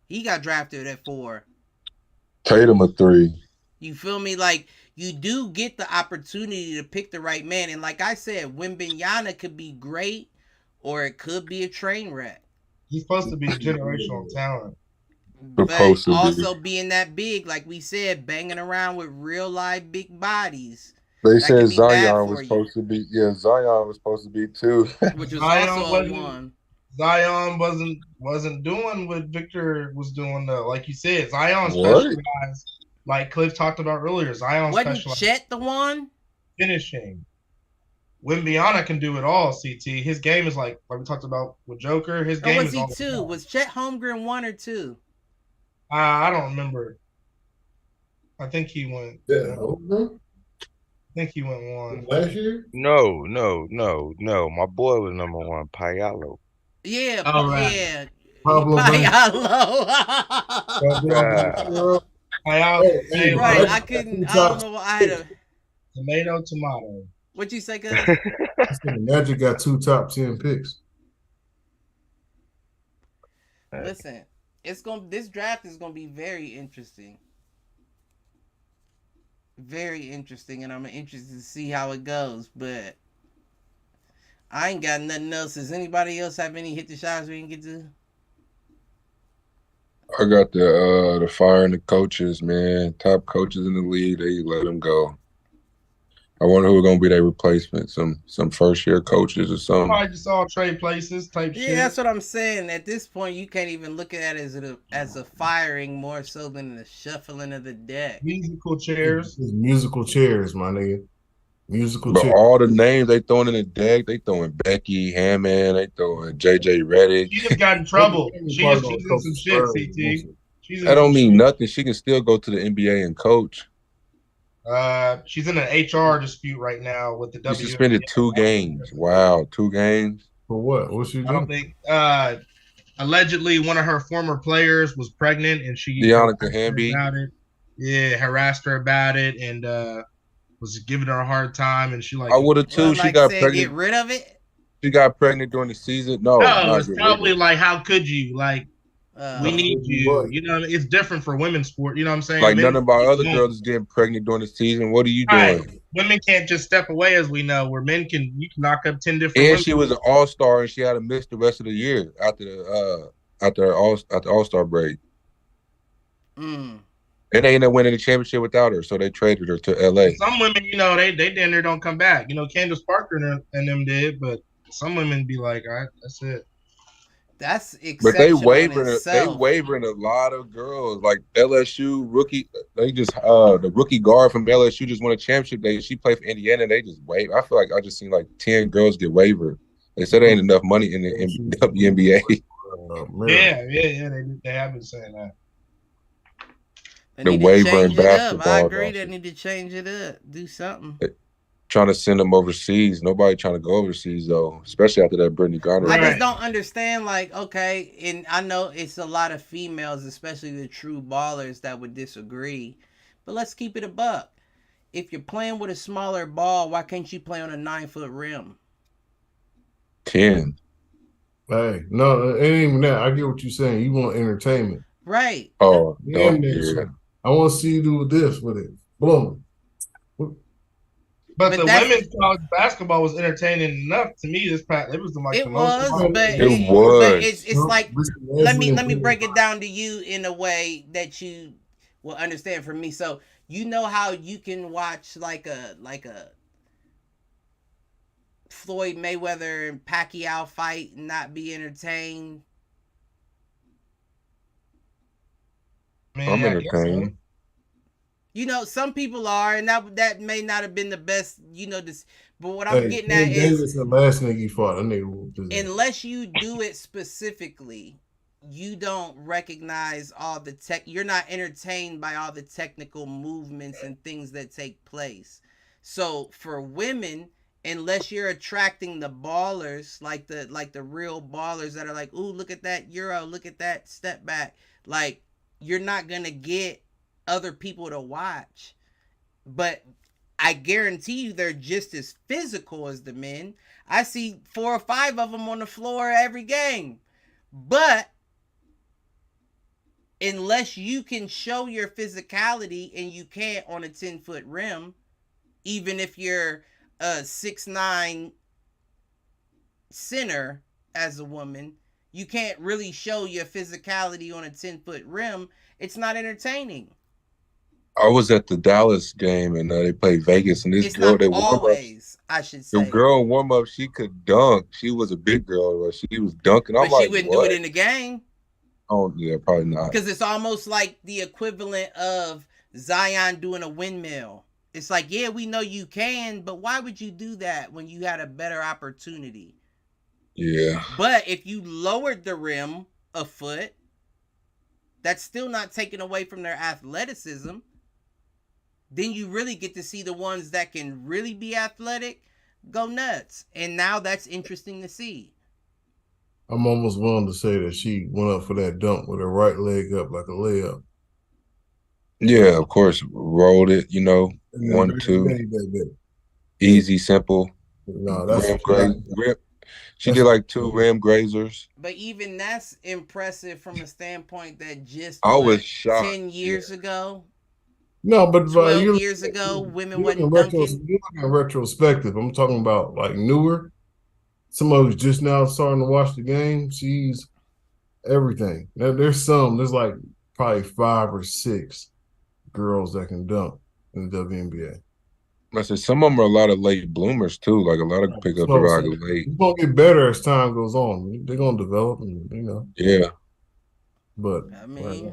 He got drafted at 4. Tatum a 3. You feel me? Like, you do get the opportunity to pick the right man. And like I said, Wembanyama could be great or it could be a train wreck. He's supposed to be a generational talent. But also being that big, like we said, banging around with real live big bodies. They said Zion was supposed to be, Zion was supposed to be 2. Which was also a 1. Zion wasn't doing what Victor was doing though. Like you said, Zion specialized. Like Cliff talked about earlier, Zion wasn't Chet the one? Finishing. Wembanyama can do it all, CT. His game is like we talked about with Joker. His game is all. Was he 2? Was Chet Holmgren 1 or 2? I don't remember. I think he went. Yeah. I think he went 1 last year. No. My boy was number 1, Payalo. Yeah, right. yeah. Pablo Payalo. Right. I couldn't. I don't know. I had a tomato. What'd you say, cuz? The Magic got 2 top 10 picks. Listen, this draft is gonna be very interesting. Very interesting, and I'm interested to see how it goes, but I ain't got nothing else. Does anybody else have any hit the shots we can get to? I got the firing the coaches, man. Top coaches in the league, they let them go. I wonder who's gonna be their replacement. Some first year coaches or something. Probably just all trade places type shit. Yeah, that's what I'm saying. At this point, you can't even look at it as a firing more so than the shuffling of the deck. Musical chairs. Musical chairs, my nigga. Musical but chairs. All the names they throwing in the deck, they throwing Becky Hammond, they throwing JJ Redick. She just got in trouble. She's in some shit, CT. That don't mean nothing. She can still go to the NBA and coach. She's in an HR dispute right now with the WNBA. She suspended 2 games. Wow, 2 games? For what? What's she doing? I don't think allegedly one of her former players was pregnant and she Deonica Hamby. Yeah, harassed her about it and was giving her a hard time and she like I would have too. She got pregnant. Get rid of it? She got pregnant during the season. No, it's probably like how could you? Like we need you. You know, it's different for women's sport. You know what I'm saying? Like none of our other girls is getting pregnant during the season. What are you doing? Right. Women can't just step away, as we know. Where men can, you can knock up 10 different. And women. she was an all-star, and she had to miss the rest of the year after the all-star break. And they ended up winning the championship without her, so they traded her to LA. Some women, you know, they damn near don't come back. You know, Candace Parker and them did, but some women be like, all right, that's it. That's exceptional. But they wavering a lot of girls. Like LSU rookie, they just the rookie guard from LSU just won a championship. She played for Indiana. They just wave. I feel like I just seen like 10 girls get wavered. They said there ain't enough money in the WNBA. They have been saying that. The waiver in basketball. I agree. They need to change it up. Do something. Trying to send them overseas. Nobody trying to go overseas though, especially after that Brittany Griner. I just don't understand. Like, okay, and I know it's a lot of females, especially the true ballers, that would disagree. But let's keep it a buck. If you're playing with a smaller ball, why can't you play on a 9-foot rim? 10. Hey, no, it ain't even that. I get what you're saying. You want entertainment, right? Oh, yeah. I want to see you do this with it. Blow. But the women's college basketball was entertaining enough to me. It was like it the was, most. But it's like let me break it down to you in a way that you will understand from me. So you know how you can watch like a Floyd Mayweather and Pacquiao fight and not be entertained. I'm entertained. You know, some people are, and that may not have been the best, you know, this. But what I'm getting at is the last nigga he fought. Unless you do it specifically, you don't recognize all the tech. You're not entertained by all the technical movements and things that take place. So for women, unless you're attracting the ballers, like the real ballers that are like, ooh, look at that Euro, look at that step back, like you're not gonna get other people to watch. But I guarantee you they're just as physical as the men. I see 4 or 5 of them on the floor every game. But unless you can show your physicality, and you can't on a 10-foot rim, even if you're a 6'9" center as a woman, you can't really show your physicality on a 10-foot rim. It's not entertaining. I was at the Dallas game and they played Vegas, and this girl, they always, I should say, the girl in warm up, she could dunk. She was a big girl, but she was dunking. But she wouldn't do it in the game. Oh yeah, probably not. Because it's almost like the equivalent of Zion doing a windmill. It's like, yeah, we know you can, but why would you do that when you had a better opportunity? Yeah. But if you lowered the rim a foot, that's still not taken away from their athleticism. Then you really get to see the ones that can really be athletic go nuts. And now that's interesting to see. I'm almost willing to say that she went up for that dunk with her right leg up like a layup. Yeah, of course. Rolled it, 1, 2. Easy, simple. No, that's she did like 2 rim grazers. But even that's impressive from a standpoint that just I was shocked. 10 years ago. No, but 12 years ago, women wasn't dunking. You're looking at retrospective. I'm talking about like newer. Somebody who's just now starting to watch the game. She's everything. There's like probably 5 or 6 girls that can dunk in the WNBA. I said some of them are a lot of late bloomers too. Like a lot of pickups are late. It's gonna get better as time goes on. They're gonna develop, and Yeah. But I mean,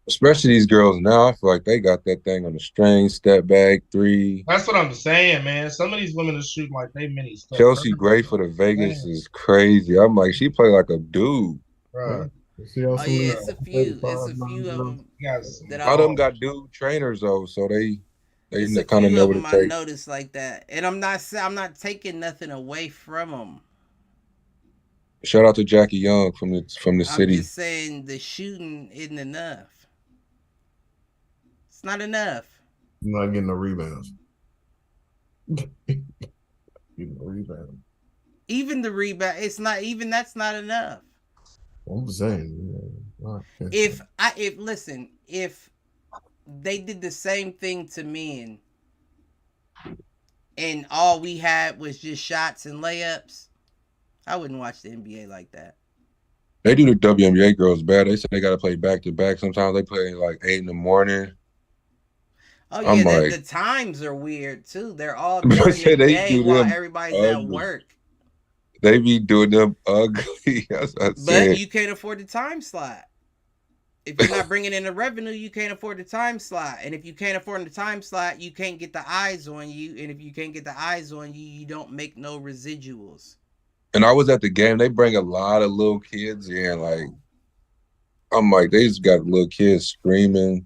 especially these girls now, I feel like they got that thing on the string, step back, 3. That's what I'm saying, man. Some of these women are shooting like they mini stuff. Chelsea Gray for the Vegas is crazy. I'm like, she played like a dude. Right. It's a few of them. That all of them got dude trainers though, so they kind of know what it takes. I noticed like that, and I'm not taking nothing away from them. Shout out to Jackie Young from the city. I'm just saying the shooting isn't enough. It's not enough. You're not getting no rebounds. Getting no rebound. Even the rebound, it's not even that's not enough. I'm saying, if they did the same thing to men and all we had was just shots and layups, I wouldn't watch the NBA like that. They do the WNBA girls bad. They say they got to play back to back. Sometimes they play like 8 in the morning. Oh yeah, the times are weird too. They're all during the day while everybody's at work. They be doing them ugly. But you can't afford the time slot. If you're not bringing in the revenue, you can't afford the time slot. And if you can't afford the time slot, you can't get the eyes on you. And if you can't get the eyes on you, you don't make no residuals. And I was at the game. They bring a lot of little kids in. Like, I'm like, they just got little kids screaming.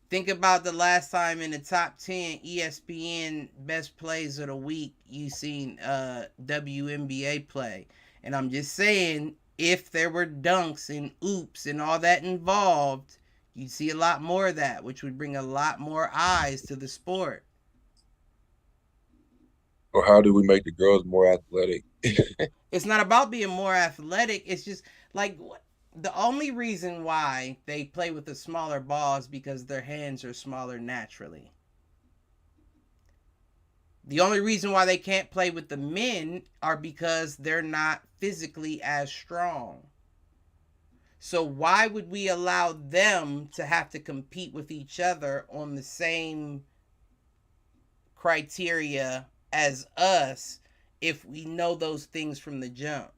Think about the last time in the top 10 ESPN best plays of the week you seen WNBA play. And I'm just saying, if there were dunks and oops and all that involved, you'd see a lot more of that, which would bring a lot more eyes to the sport. Or how do we make the girls more athletic? It's not about being more athletic. It's just like the only reason why they play with a smaller ball is because their hands are smaller naturally. The only reason why they can't play with the men are because they're not physically as strong. So why would we allow them to have to compete with each other on the same criteria as us if we know those things from the jump?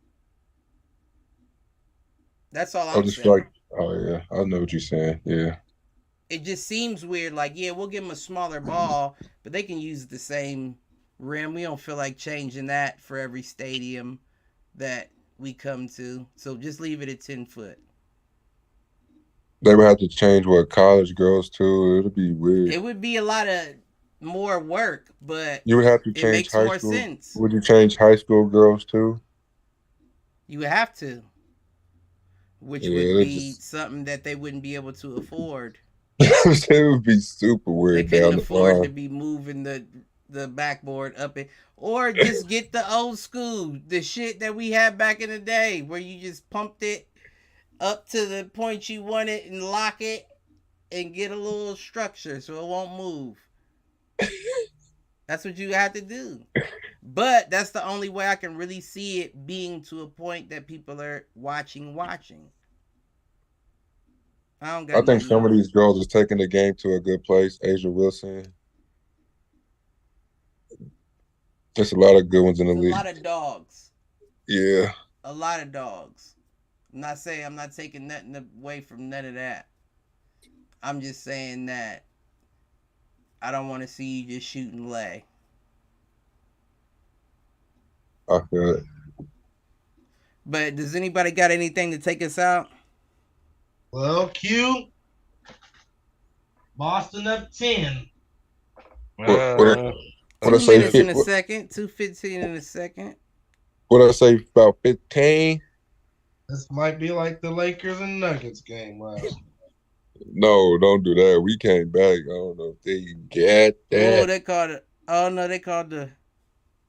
That's all I'm saying. Like, oh yeah, I know what you're saying. Yeah. It just seems weird. Like, yeah, we'll give them a smaller ball, but they can use the same rim. We don't feel like changing that for every stadium that we come to. So just leave it at 10 foot. They would have to change what college girls too. It'd be weird. It would be a lot of more work, but you would have to change. It makes more sense. Would you change high school girls too? You would have to. Which would be something that they wouldn't be able to afford. It would be super weird. They couldn't afford to be moving the backboard up it, or just get the old school, the shit that we had back in the day, where you just pumped it up to the point you want it and lock it and get a little structure so it won't move. That's what you have to do. But that's the only way I can really see it being to a point that people are watching. I think some of these girls is taking the game to a good place. Asia Wilson. There's a lot of good ones in the league. A lot of dogs. Yeah. A lot of dogs. I'm not saying I'm not taking nothing away from none of that. I'm just saying that I don't want to see you just shoot and lay. I feel it. But does anybody got anything to take us out? Well, Q. Boston up 10. 2 minutes in a second. 2:15 in a second. What I say about 15? This might be like the Lakers and Nuggets game last night. No, don't do that. We came back. I don't know if they get that. Oh, they called it. Oh no, they called the.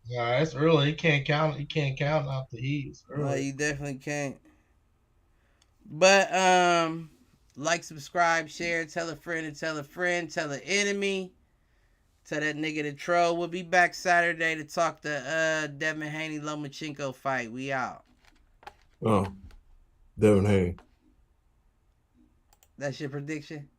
Yeah, it's early. You can't count out the Heat. It's early. No, you definitely can't. But like, subscribe, share, tell a friend and tell a friend, tell an enemy, tell that nigga to troll. We'll be back Saturday to talk the Devin Haney Lomachenko fight. We out. Oh, Devin Haney. That's your prediction?